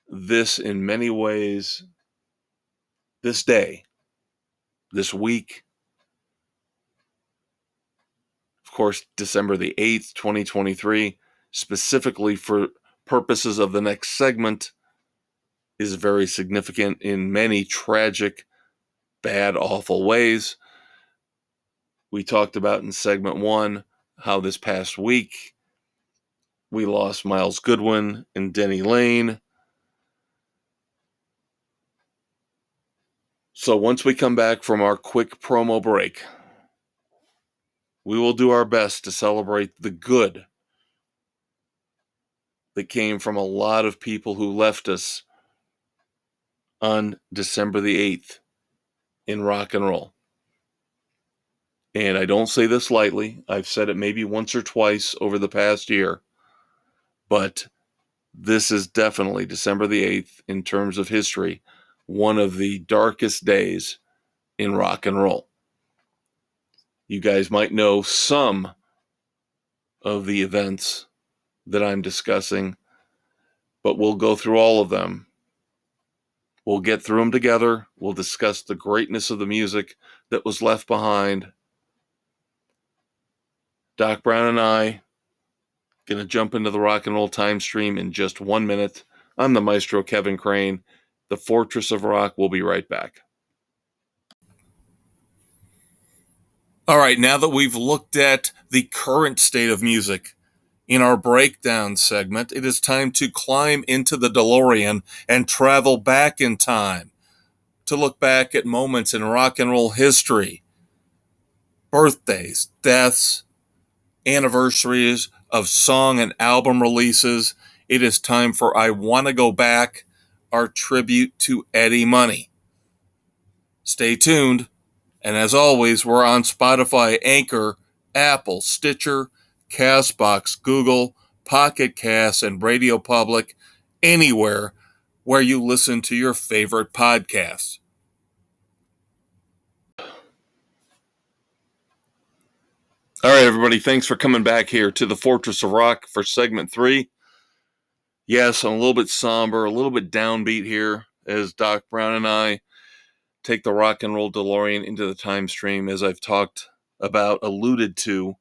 this in many ways, this day, this week, of course, December the 8th, 2023, specifically for purposes of the next segment, is very significant in many tragic, bad, awful ways. We talked about in segment 1 how this past week we lost Myles Goodwyn and Denny Laine. So once we come back from our quick promo break, we will do our best to celebrate the good that came from a lot of people who left us on December the 8th in rock and roll. And I don't say this lightly. I've said it maybe once or twice over the past year. But this is definitely December the 8th, in terms of history, one of the darkest days in rock and roll. You guys might know some of the events that I'm discussing, but we'll go through all of them. We'll get through them together. We'll discuss the greatness of the music that was left behind. Doc Brown and I going to jump into the rock and roll time stream in just 1 minute. I'm the Maestro Kevin Crane. The Fortress of Rock. We'll be right back. All right, now that we've looked at the current state of music in our breakdown segment, it is time to climb into the DeLorean and travel back in time to look back at moments in rock and roll history, birthdays, deaths, anniversaries of song and album releases. It is time for I Wanna Go Back, our tribute to Eddie Money. Stay tuned. And as always, we're on Spotify, Anchor, Apple, Stitcher, Castbox, Google, Pocket Cast, and Radio Public, anywhere where you listen to your favorite podcasts. All right, everybody, thanks for coming back here to the Fortress of Rock for segment 3. Yes, I'm a little bit somber, a little bit downbeat here as Doc Brown and I take the rock and roll DeLorean into the time stream, as I've talked about, alluded to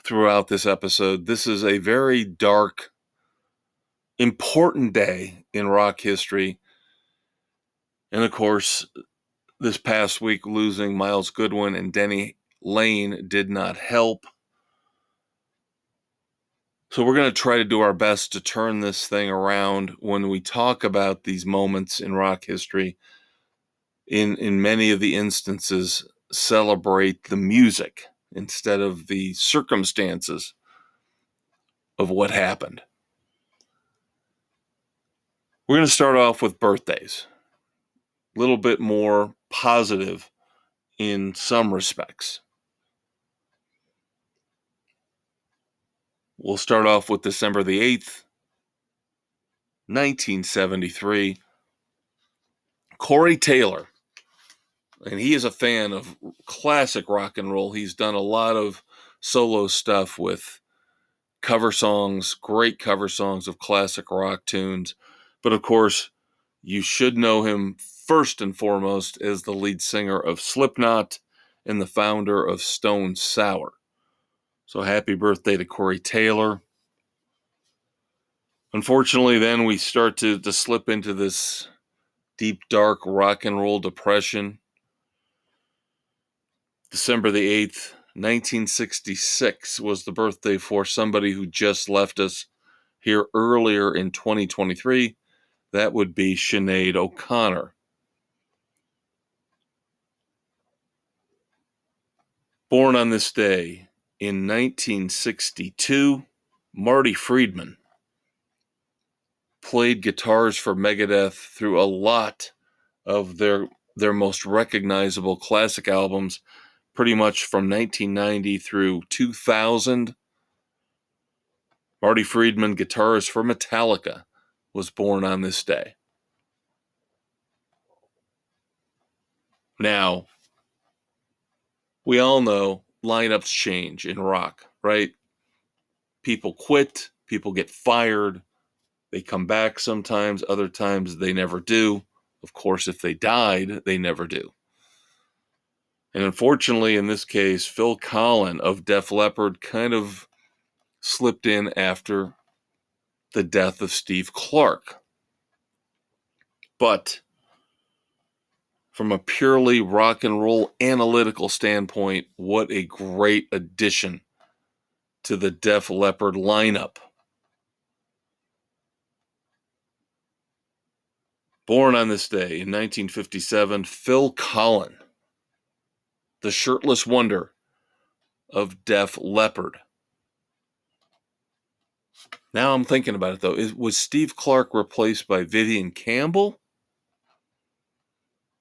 throughout this episode. This is a very dark, important day in rock history. And of course, this past week, losing Myles Goodwyn and Denny Laine did not help. So we're going to try to do our best to turn this thing around when we talk about these moments in rock history. In many of the instances, celebrate the music instead of the circumstances of what happened. We're going to start off with birthdays. A little bit more positive in some respects. We'll start off with December the 8th, 1973. Corey Taylor, and he is a fan of classic rock and roll. He's done a lot of solo stuff with cover songs, great cover songs of classic rock tunes. But of course, you should know him first and foremost as the lead singer of Slipknot and the founder of Stone Sour. So happy birthday to Corey Taylor. Unfortunately, then we start to slip into this deep, dark rock and roll depression. December the 8th, 1966 was the birthday for somebody who just left us here earlier in 2023. That would be Sinead O'Connor. Born on this day in 1962, Marty Friedman played guitars for Megadeth through a lot of their most recognizable classic albums, pretty much from 1990 through 2000. Marty Friedman, guitarist for Metallica, was born on this day. Now, we all know lineups change in rock, right? People quit, people get fired, they come back sometimes, other times they never do. Of course, if they died, they never do. And unfortunately, in this case, Phil Collen of Def Leppard kind of slipped in after the death of Steve Clark. But from a purely rock and roll analytical standpoint, what a great addition to the Def Leppard lineup. Born on this day in 1957, Phil Collen, the shirtless wonder of Def Leppard. Now I'm thinking about it, though. Was Steve Clark replaced by Vivian Campbell?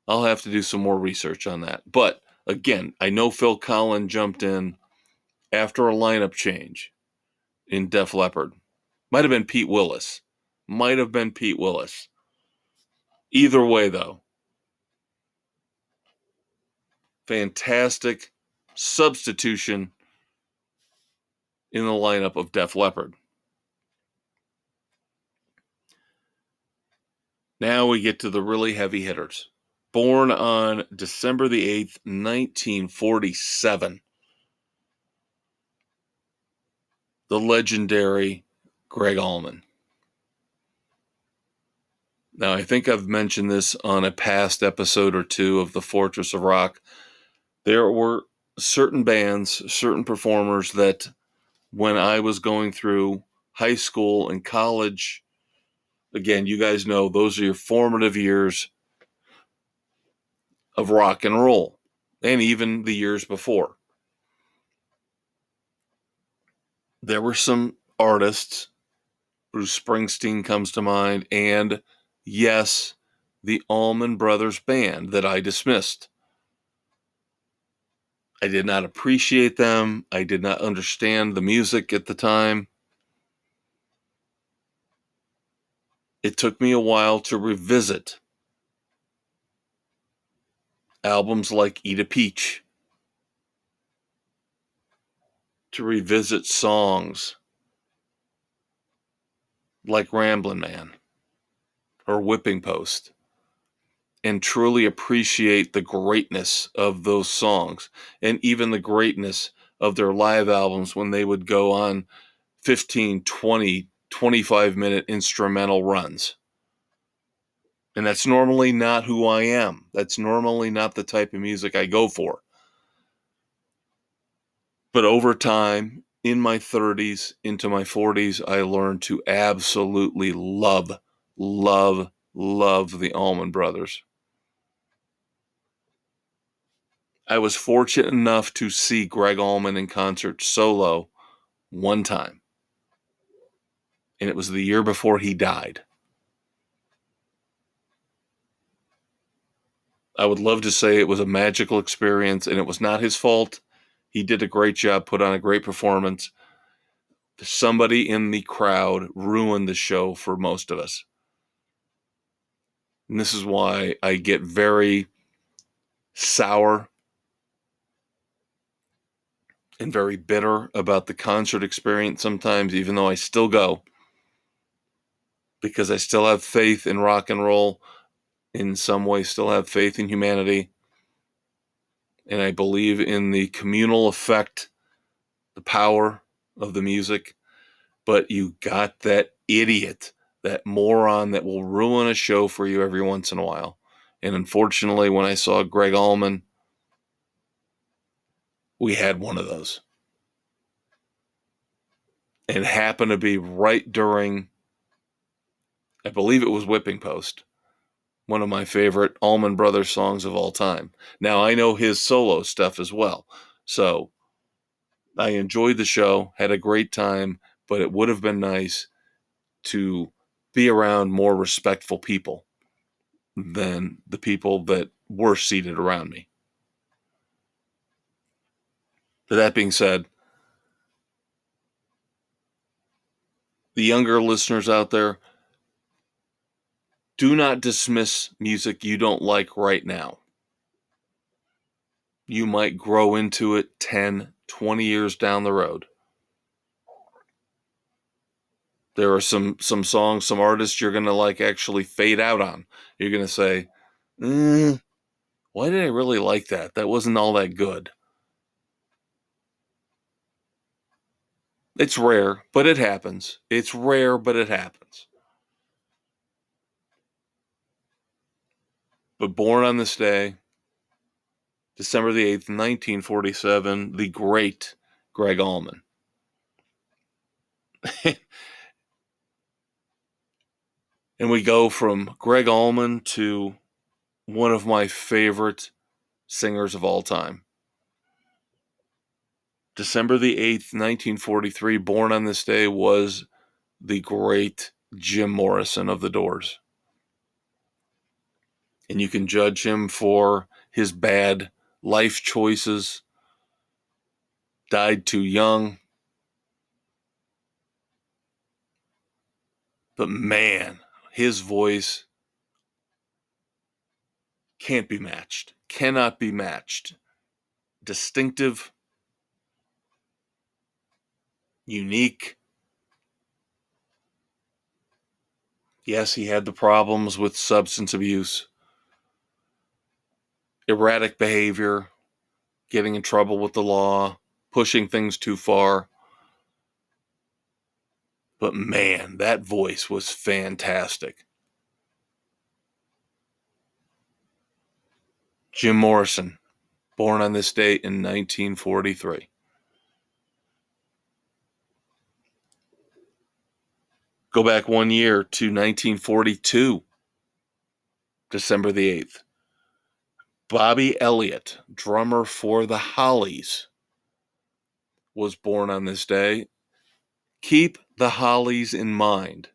I'll have to do some more research on that. But again, I know Phil Collen jumped in after a lineup change in Def Leppard. Might have been Pete Willis. Either way, though, fantastic substitution in the lineup of Def Leppard. Now we get to the really heavy hitters. Born on December the 8th, 1947. The legendary Greg Allman. Now, I think I've mentioned this on a past episode or two of the Fortress of Rock. There were certain bands, certain performers that when I was going through high school and college, again, you guys know those are your formative years of rock and roll, and even the years before. There were some artists, Bruce Springsteen comes to mind, and yes, the Allman Brothers Band that I dismissed. I did not appreciate them. I did not understand the music at the time. It took me a while to revisit albums like Eat a Peach, to revisit songs like Ramblin' Man or Whipping Post and truly appreciate the greatness of those songs and even the greatness of their live albums when they would go on 15, 20, 25-minute instrumental runs. And that's normally not who I am. That's normally not the type of music I go for. But over time, in my 30s, into my 40s, I learned to absolutely love the Allman Brothers. I was fortunate enough to see Greg Allman in concert solo one time. And it was the year before he died. I would love to say it was a magical experience, and it was not his fault. He did a great job, put on a great performance. Somebody in the crowd ruined the show for most of us. And this is why I get very sour and very bitter about the concert experience sometimes, even though I still go, because I still have faith in rock and roll, in some way still have faith in humanity, and I believe in the communal effect, the power of the music. But you got that idiot, that moron that will ruin a show for you every once in a while. And unfortunately, when I saw Greg Allman, we had one of those. And it happened to be right during, I believe it was Whipping Post, one of my favorite Allman Brothers songs of all time. Now, I know his solo stuff as well. So I enjoyed the show, had a great time, but it would have been nice to be around more respectful people than the people that were seated around me. But that being said, the younger listeners out there, do not dismiss music you don't like right now. You might grow into it 10, 20 years down the road. There are some songs, some artists you're going to like actually fade out on. You're going to say, why did I really like that? That wasn't all that good. It's rare, but it happens. It's rare, but it happens. But born on this day, December the 8th, 1947, the great Greg Allman. And we go from Greg Allman to one of my favorite singers of all time. December the 8th, 1943, born on this day, was the great Jim Morrison of the Doors. And you can judge him for his bad life choices, died too young. But man, his voice can't be matched, cannot be matched. Distinctive, unique. Yes, he had the problems with substance abuse, erratic behavior, getting in trouble with the law, pushing things too far. But man, that voice was fantastic. Jim Morrison, born on this date in 1943. Go back 1 year to 1942, December the 8th. Bobby Elliott, drummer for the Hollies, was born on this day. Keep the Hollies in mind.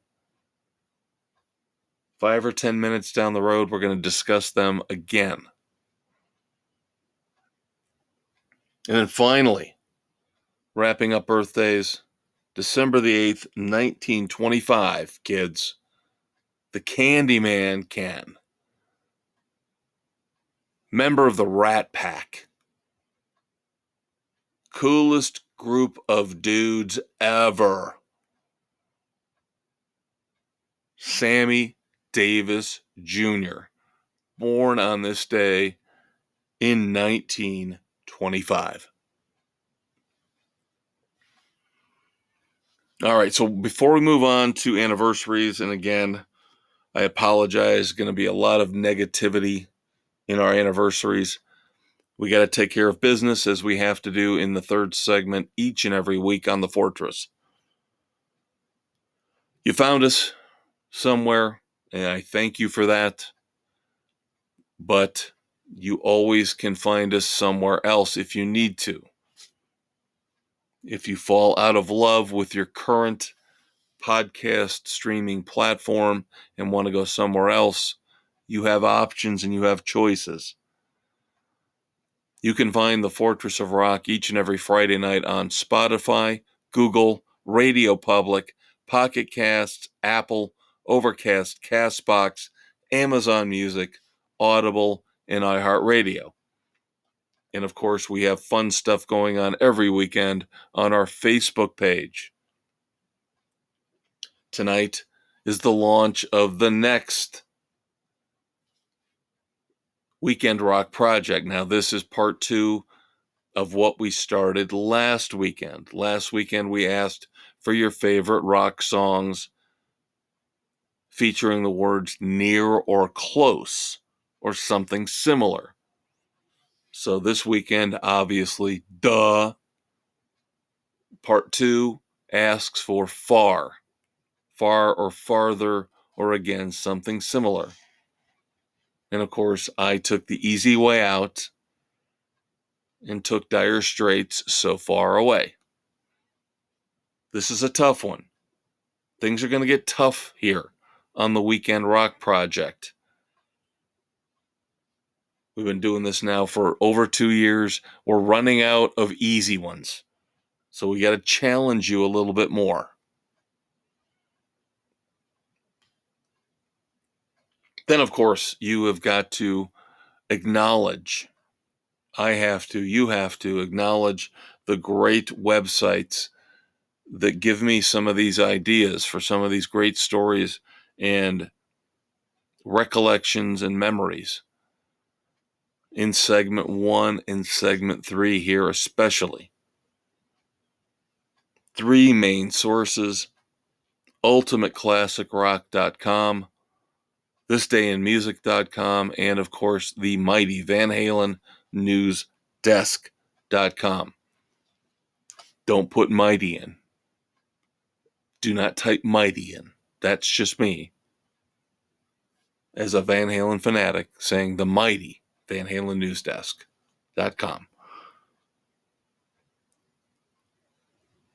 5 or 10 minutes down the road, we're going to discuss them again. And then finally, wrapping up birthdays, December the 8th, 1925, kids. The Candyman Ken. Member of the Rat Pack. Coolest group of dudes ever. Sammy Davis Jr., born on this day in 1925. All right, so before we move on to anniversaries, and again, I apologize, going to be a lot of negativity in our anniversaries. We got to take care of business as we have to do in the third segment each and every week on the Fortress. You found us somewhere, and I thank you for that. But you always can find us somewhere else if you need to. If you fall out of love with your current podcast streaming platform and want to go somewhere else, you have options and you have choices. You can find the Fortress of Rock each and every Friday night on Spotify, Google, Radio Public, Pocket Casts, Apple, Overcast, Castbox, Amazon Music, Audible, and iHeartRadio. And of course, we have fun stuff going on every weekend on our Facebook page. Tonight is the launch of the next Weekend Rock project. Now, this is part 2 of what we started last weekend. Last weekend, we asked for your favorite rock songs featuring the words near or close or something similar. So this weekend, obviously, part 2 asks for far or farther, or again, something similar. And of course, I took the easy way out and took Dire Straits' So Far Away. This is a tough one. Things are going to get tough here on the Weekend Rock Project. We've been doing this now for over 2 years. We're running out of easy ones. So we got to challenge you a little bit more. Then, of course, you have got to acknowledge, you have to acknowledge the great websites that give me some of these ideas for some of these great stories and recollections and memories in segment 1 and segment 3 here especially. 3 main sources: ultimateclassicrock.com, thisdayinmusic.com, and of course the mighty Van Halen newsdesk.com. Don't put mighty in. Do not type mighty in. That's just me as a Van Halen fanatic saying the mighty Van Halen newsdesk.com.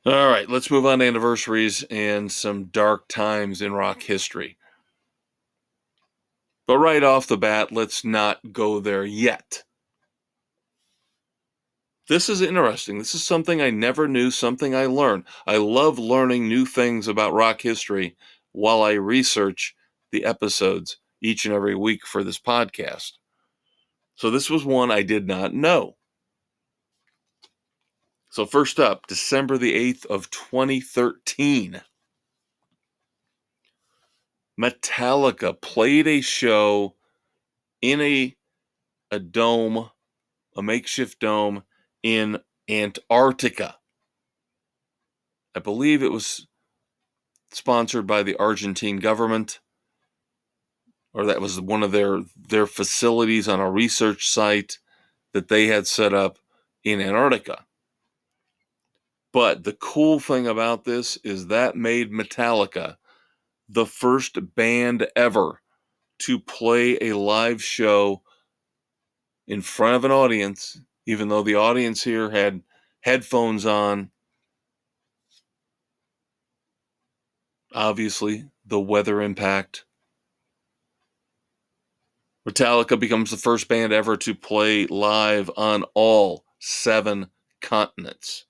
All right, let's move on to anniversaries and some dark times in rock history. But right off the bat, let's not go there yet. This is interesting. This is something I never knew, something I learned. I love learning new things about rock history while I research the episodes each and every week for this podcast. So this was one I did not know. So first up, December the 8th of 2013. Metallica played a show in a dome, a makeshift dome in Antarctica. I believe it was sponsored by the Argentine government, or that was one of their facilities on a research site that they had set up in Antarctica. But the cool thing about this is that made Metallica the first band ever to play a live show in front of an audience, even though the audience here had headphones on. Obviously, the weather impact. Metallica becomes the first band ever to play live on all 7 continents.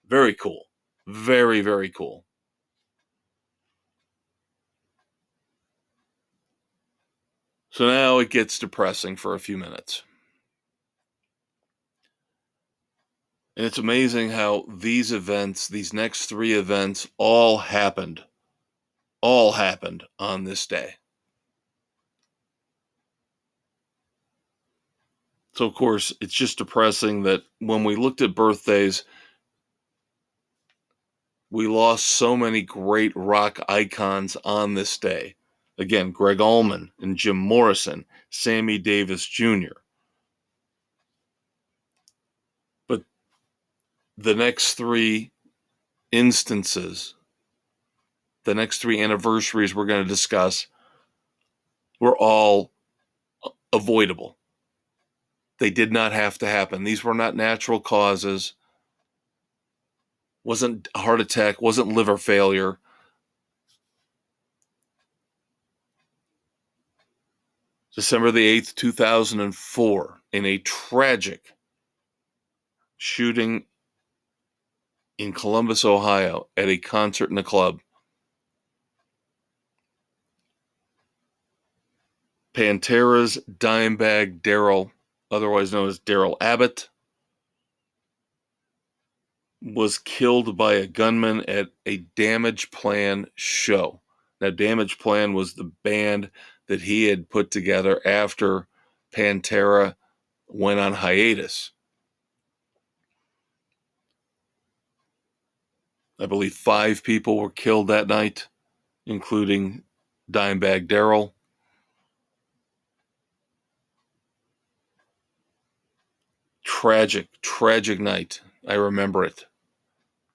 Very cool. Very, very cool. So now it gets depressing for a few minutes. And it's amazing how these events, these next 3 events, all happened all happened on this day. So, of course, it's just depressing that when we looked at birthdays, we lost so many great rock icons on this day. Again, Greg Allman and Jim Morrison, Sammy Davis Jr. But the next three instances, the next three anniversaries we're going to discuss, were all avoidable. They did not have to happen. These were not natural causes. Wasn't a heart attack, wasn't liver failure. December the 8th, 2004, in a tragic shooting in Columbus, Ohio, at a concert in a club, Pantera's Dimebag Darrell, otherwise known as Darrell Abbott, was killed by a gunman at a Damage Plan show. Now, Damage Plan was the band that he had put together after Pantera went on hiatus. I believe 5 people were killed that night, including Dimebag Darrell. Tragic, tragic night. I remember it.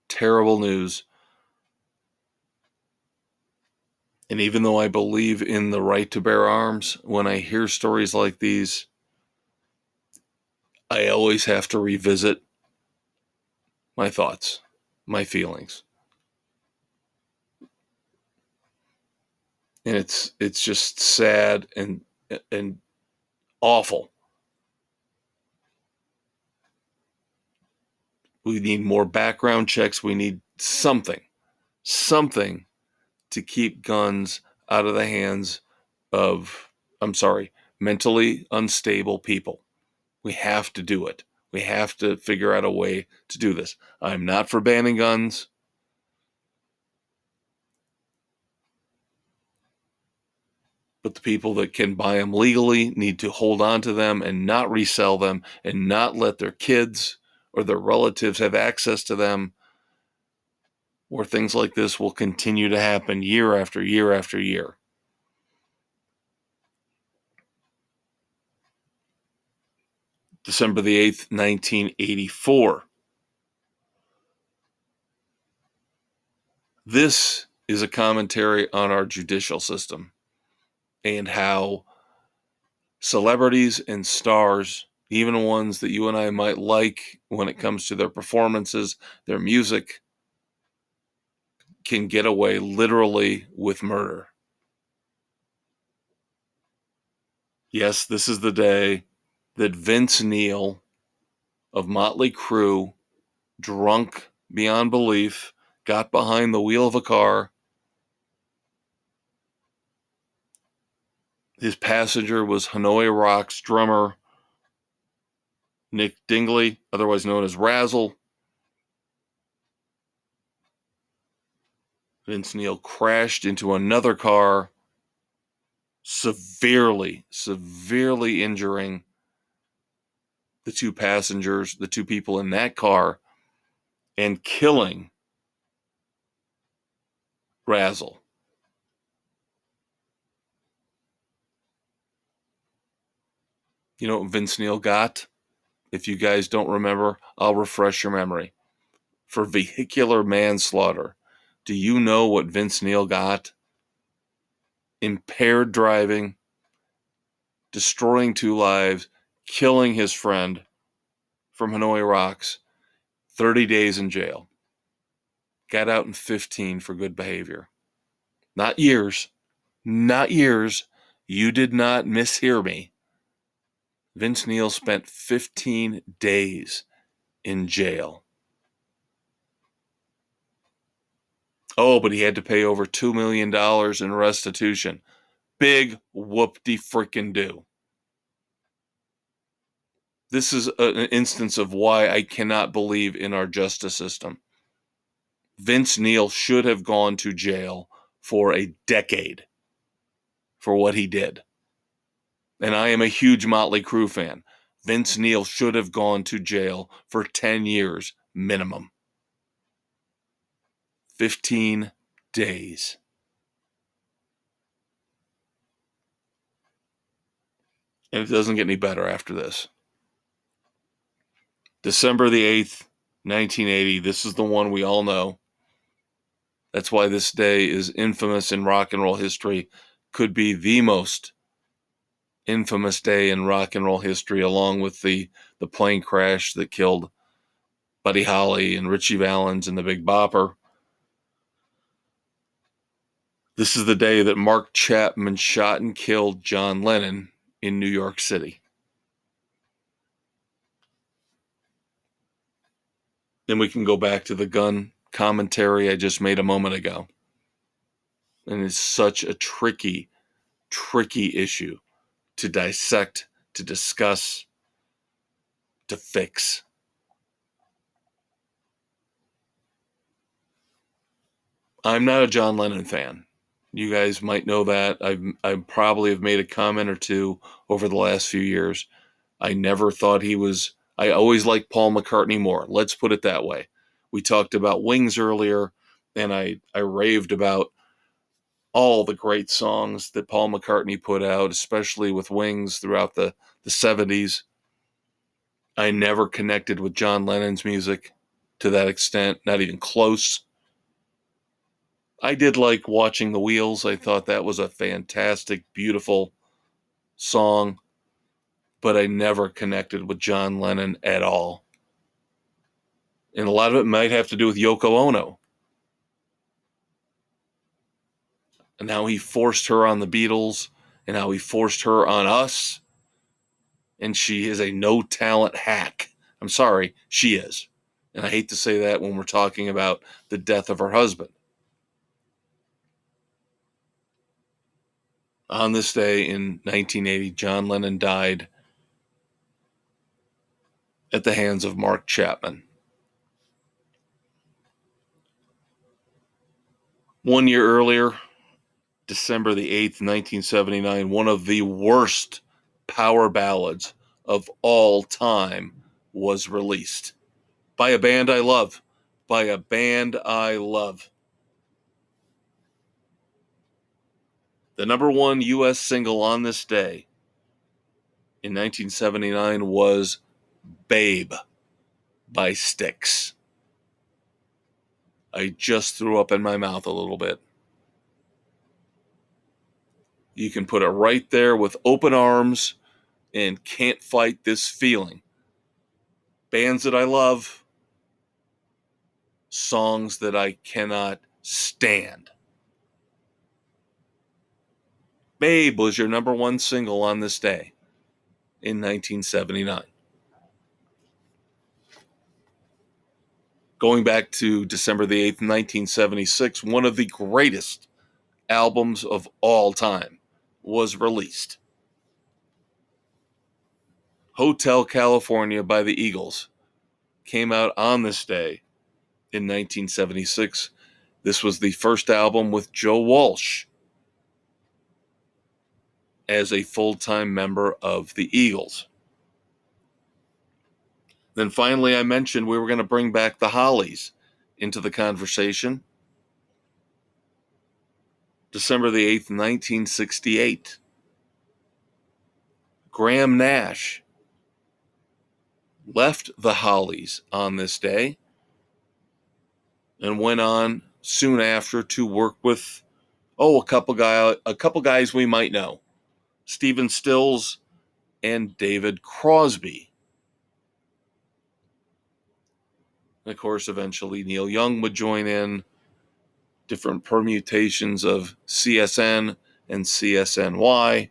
Terrible news. And even though I believe in the right to bear arms, when I hear stories like these, I always have to revisit my thoughts, my feelings. And it's just sad and awful. We need more background checks. We need something to keep guns out of the hands of, mentally unstable people. We have to do it. We have to figure out a way to do this. I'm not for banning guns. But the people that can buy them legally need to hold on to them and not resell them and not let their kids or their relatives have access to them, or things like this will continue to happen year after year after year. December the 8th, 1984. This is a commentary on our judicial system and how celebrities and stars, even ones that you and I might like when it comes to their performances, their music, can get away literally with murder. Yes, this is the day that Vince Neil of Motley Crue, drunk beyond belief, got behind the wheel of a car. His passenger was Hanoi Rocks drummer Nick Dingley, otherwise known as Razzle. Vince Neil crashed into another car, severely injuring the 2 passengers, the 2 people in that car, and killing Razzle. You know what Vince Neil got? If you guys don't remember, I'll refresh your memory. For vehicular manslaughter, do you know what Vince Neil got? Impaired driving, destroying 2 lives, killing his friend from Hanoi Rocks, 30 days in jail. Got out in 15 for good behavior. Not years. Not years. You did not mishear me. Vince Neil spent 15 days in jail. Oh, but he had to pay over $2 million in restitution. Big whoop-de-frickin-do. This is an instance of why I cannot believe in our justice system. Vince Neil should have gone to jail for a decade for what he did. And I am a huge Motley Crue fan. Vince Neil should have gone to jail for 10 years minimum. 15 days. And it doesn't get any better after this. December the 8th, 1980. This is the one we all know. That's why this day is infamous in rock and roll history. Could be the most infamous day in rock and roll history, along with the plane crash that killed Buddy Holly and Richie Valens and the Big Bopper. This is the day that Mark Chapman shot and killed John Lennon in New York City. Then we can go back to the gun commentary I just made a moment ago. And it's such a tricky issue to dissect, to discuss, to fix. I'm not a John Lennon fan. You guys might know that. I probably have made a comment or two over the last few years. I never thought he was... I always liked Paul McCartney more. Let's put it that way. We talked about Wings earlier, and I raved about all the great songs that Paul McCartney put out, especially with Wings throughout the 70s. I never connected with John Lennon's music to that extent, not even close. I did like Watching the Wheels. I thought that was a fantastic, beautiful song, but I never connected with John Lennon at all. And a lot of it might have to do with Yoko Ono. And how he forced her on the Beatles, and how he forced her on us. And she is a no-talent hack. I'm sorry, she is. And I hate to say that when we're talking about the death of her husband. On this day in 1980, John Lennon died at the hands of Mark Chapman. 1 year earlier, December the 8th, 1979, one of the worst power ballads of all time was released by a band I love. By a band I love. The number one U.S. single on this day in 1979 was Babe by Styx. I just threw up in my mouth a little bit. You can put it right there with Open Arms and Can't Fight This Feeling. Bands that I love, songs that I cannot stand. Babe was your number one single on this day in 1979. Going back to December the 8th, 1976, one of the greatest albums of all time was released. Hotel California by the Eagles came out on this day in 1976. This was the first album with Joe Walsh as a full-time member of the Eagles. Then finally, I mentioned we were going to bring back the Hollies into the conversation. December the 8th, 1968. Graham Nash left the Hollies on this day and went on soon after to work with a couple guys we might know. Stephen Stills and David Crosby. And of course, eventually Neil Young would join in. Different permutations of CSN and CSNY.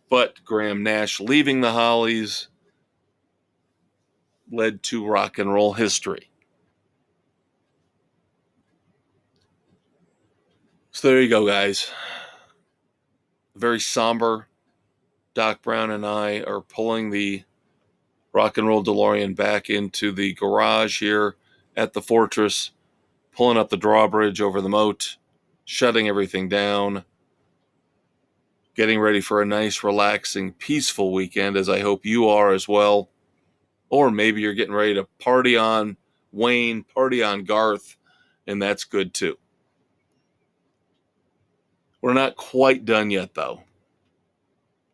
But Graham Nash leaving the Hollies led to rock and roll history. So there you go, guys. Very somber. Doc Brown and I are pulling the rock and roll DeLorean back into the garage here at the Fortress, pulling up the drawbridge over the moat, shutting everything down, getting ready for a nice, relaxing, peaceful weekend, as I hope you are as well. Or maybe you're getting ready to party on Wayne, party on Garth, and that's good too. We're not quite done yet, though.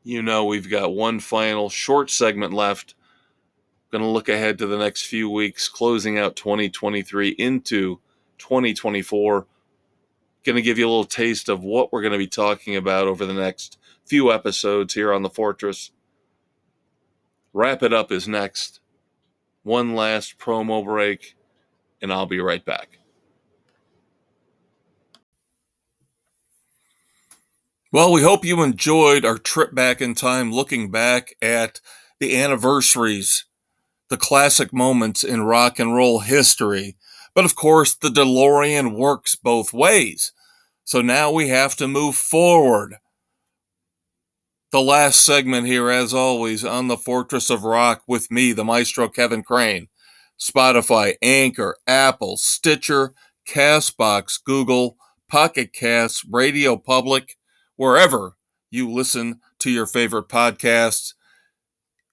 You know, we've got one final short segment left. Going to look ahead to the next few weeks, closing out 2023 into 2024. Going to give you a little taste of what we're going to be talking about over the next few episodes here on The Fortress. Wrap It Up is next. One last promo break, and I'll be right back. Well, we hope you enjoyed our trip back in time, looking back at the anniversaries, the classic moments in rock and roll history. But of course, the DeLorean works both ways. So now we have to move forward. The last segment here, as always, on the Fortress of Rock with me, the Maestro Kevin Crane. Spotify, Anchor, Apple, Stitcher, Castbox, Google, Pocket Casts, Radio Public, wherever you listen to your favorite podcasts.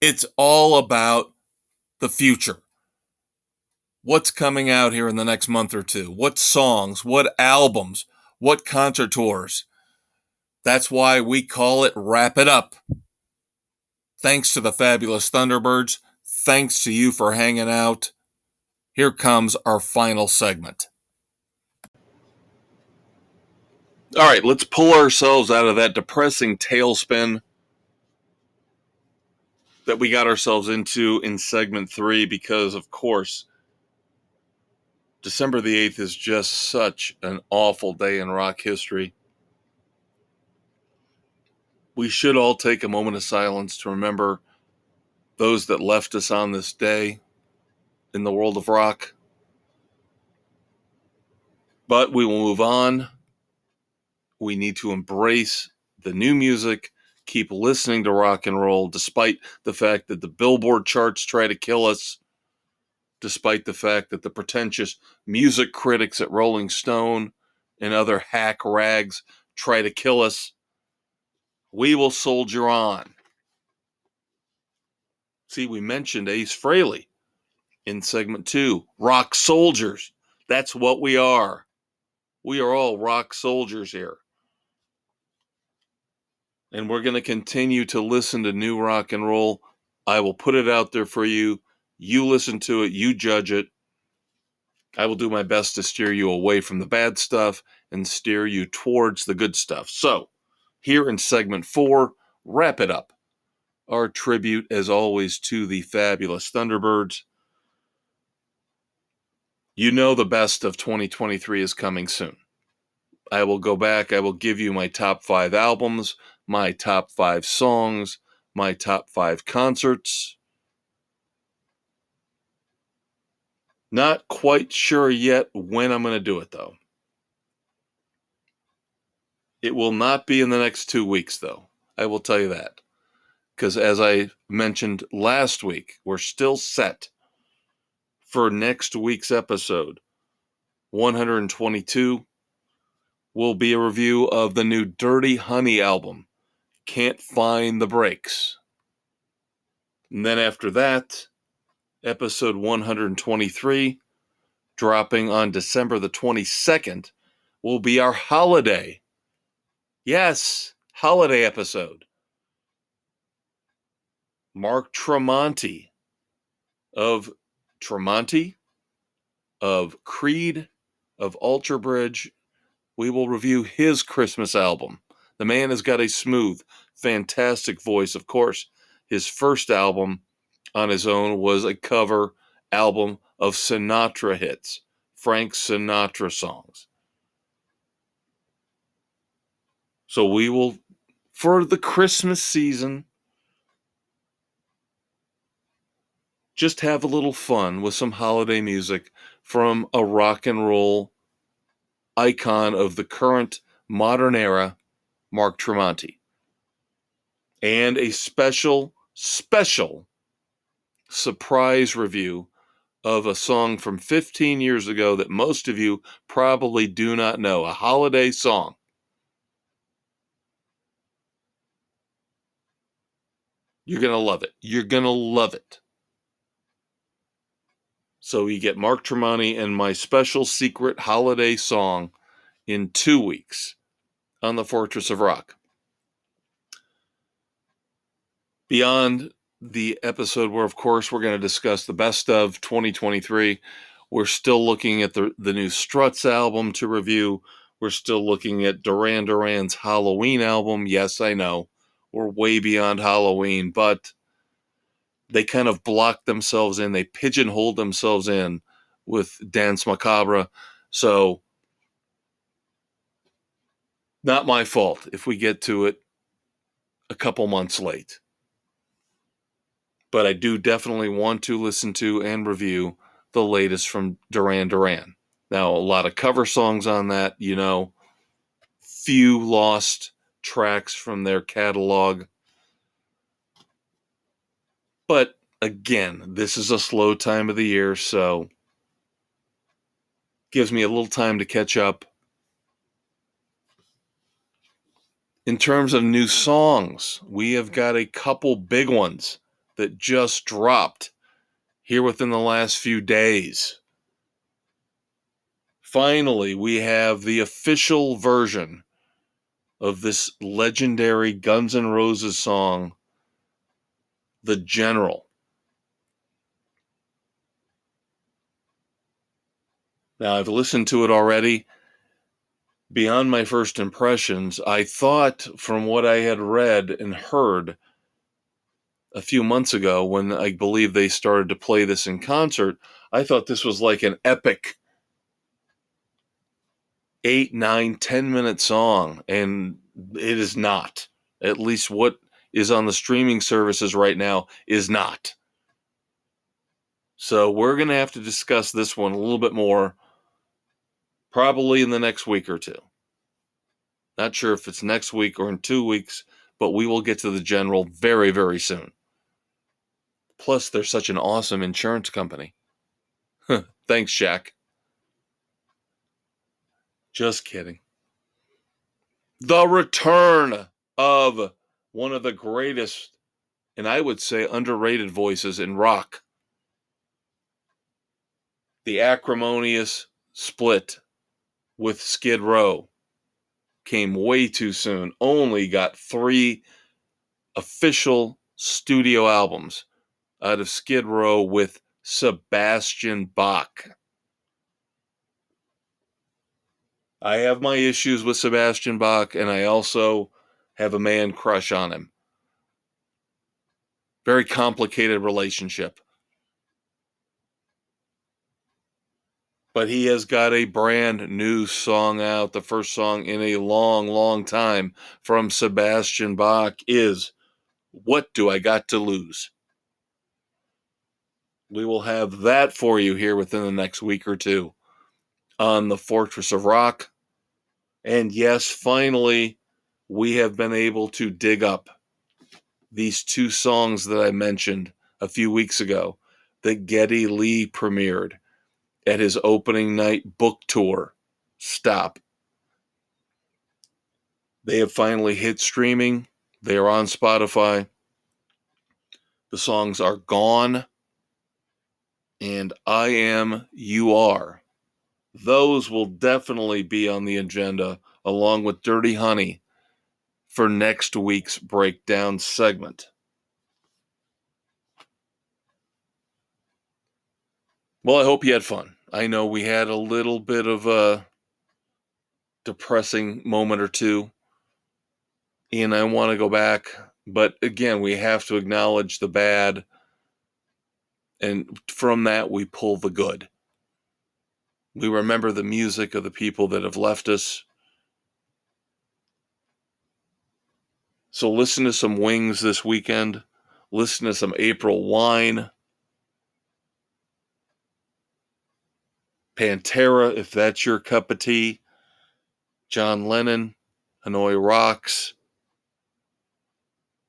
It's all about the future. What's coming out here in the next month or two? What songs? What albums? What concert tours? That's why we call it Wrap It Up. Thanks to the fabulous Thunderbirds. Thanks to you for hanging out. Here comes our final segment. All right, let's pull ourselves out of that depressing tailspin that we got ourselves into in segment 3 because, of course, December the 8th is just such an awful day in rock history. We should all take a moment of silence to remember those that left us on this day in the world of rock. But we will move on. We need to embrace the new music, keep listening to rock and roll, despite the fact that the Billboard charts try to kill us, despite the fact that the pretentious music critics at Rolling Stone and other hack rags try to kill us. We will soldier on. See, we mentioned Ace Frehley in segment 2. Rock soldiers. That's what we are. We are all rock soldiers here. And we're going to continue to listen to new rock and roll. I will put it out there for you. You listen to it. You judge it. I will do my best to steer you away from the bad stuff and steer you towards the good stuff. So, here in segment 4, Wrap It Up. Our tribute, as always, to the fabulous Thunderbirds. You know the best of 2023 is coming soon. I will go back. I will give you my top 5 albums, my top 5 songs, my top 5 concerts. Not quite sure yet when I'm going to do it, though. It will not be in the next 2 weeks, though. I will tell you that. Because as I mentioned last week, we're still set for next week's episode. 122 will be a review of the new Dirty Honey album, Can't Find the Brakes. And then after that, episode 123, dropping on December the 22nd, will be our holiday. Yes, holiday episode. Mark Tremonti of Creed, of Alter Bridge. We will review his Christmas album. The man has got a smooth, fantastic voice. Of course, his first album on his own was a cover album of Sinatra hits, Frank Sinatra songs. So we will, for the Christmas season, just have a little fun with some holiday music from a rock and roll icon of the current modern era, Mark Tremonti. And a special surprise review of a song from 15 years ago that most of you probably do not know, a holiday song. You're going to love it. You're going to love it. So you get Mark Tremonti and my special secret holiday song in 2 weeks on the Fortress of Rock. Beyond the episode where, of course, we're going to discuss the best of 2023, we're still looking at the new Struts album to review. We're still looking at Duran Duran's Halloween album. Yes, I know, we're way beyond Halloween, but they kind of blocked themselves in. They pigeonholed themselves in with Dance Macabre. So, not my fault if we get to it a couple months late. But I do definitely want to listen to and review the latest from Duran Duran. Now, a lot of cover songs on that, few lost tracks from their catalog. But again, this is a slow time of the year, so gives me a little time to catch up. In terms of new songs, we have got a couple big ones that just dropped here within the last few days. Finally, we have the official version of this legendary Guns N' Roses song, The General. Now, I've listened to it already. Beyond my first impressions, I thought from what I had read and heard a few months ago when I believe they started to play this in concert, I thought this was like an epic 8, 9, 10-minute song, and it is not. At least what is on the streaming services right now is not. So we're going to have to discuss this one a little bit more, probably in the next week or two. Not sure if it's next week or in 2 weeks, but we will get to the General very, very soon. Plus, they're such an awesome insurance company. Thanks, Jack. Just kidding. The return of one of the greatest, and I would say underrated voices in rock. The acrimonious split with Skid Row came way too soon. Only got 3 official studio albums out of Skid Row with Sebastian Bach. I have my issues with Sebastian Bach, and I also have a man crush on him. Very complicated relationship. But he has got a brand new song out. The first song in a long, long time from Sebastian Bach is What Do I Got to Lose? We will have that for you here within the next week or two on the Fortress of Rock. And yes, finally, we have been able to dig up these 2 songs that I mentioned a few weeks ago that Geddy Lee premiered at his opening night book tour stop. They have finally hit streaming. They are on Spotify. The songs are Gone and I Am, You Are. Those will definitely be on the agenda along with Dirty Honey for next week's breakdown segment. Well, I hope you had fun. I know we had a little bit of a depressing moment or two, and I want to go back. But again, we have to acknowledge the bad, and from that, we pull the good. We remember the music of the people that have left us. So listen to some Wings this weekend. Listen to some April Wine. Pantera, if that's your cup of tea. John Lennon, Hanoi Rocks.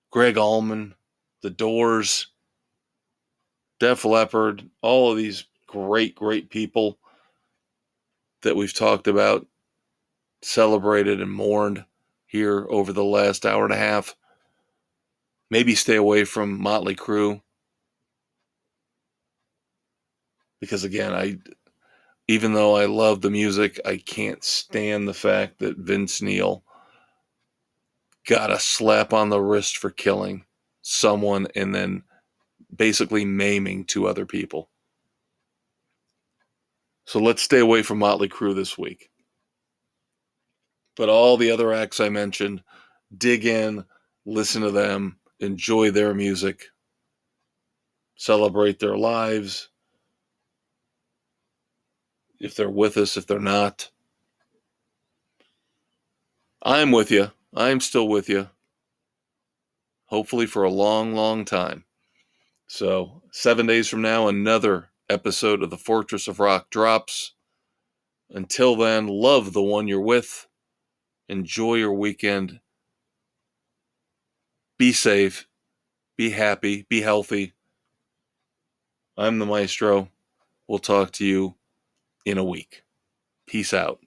Greg Allman, The Doors, Def Leppard, all of these great, great people that we've talked about, celebrated and mourned here over the last hour and a half. Maybe stay away from Motley Crue. Because again, even though I love the music, I can't stand the fact that Vince Neil got a slap on the wrist for killing someone and then basically maiming two other people. So let's stay away from Motley Crue this week. But all the other acts I mentioned, dig in, listen to them, enjoy their music, celebrate their lives. If they're with us, if they're not. I'm with you. I'm still with you. Hopefully for a long, long time. So 7 days from now, another episode of the Fortress of Rock drops. Until then, love the one you're with. Enjoy your weekend. Be safe. Be happy. Be healthy. I'm the Maestro. We'll talk to you in a week. Peace out.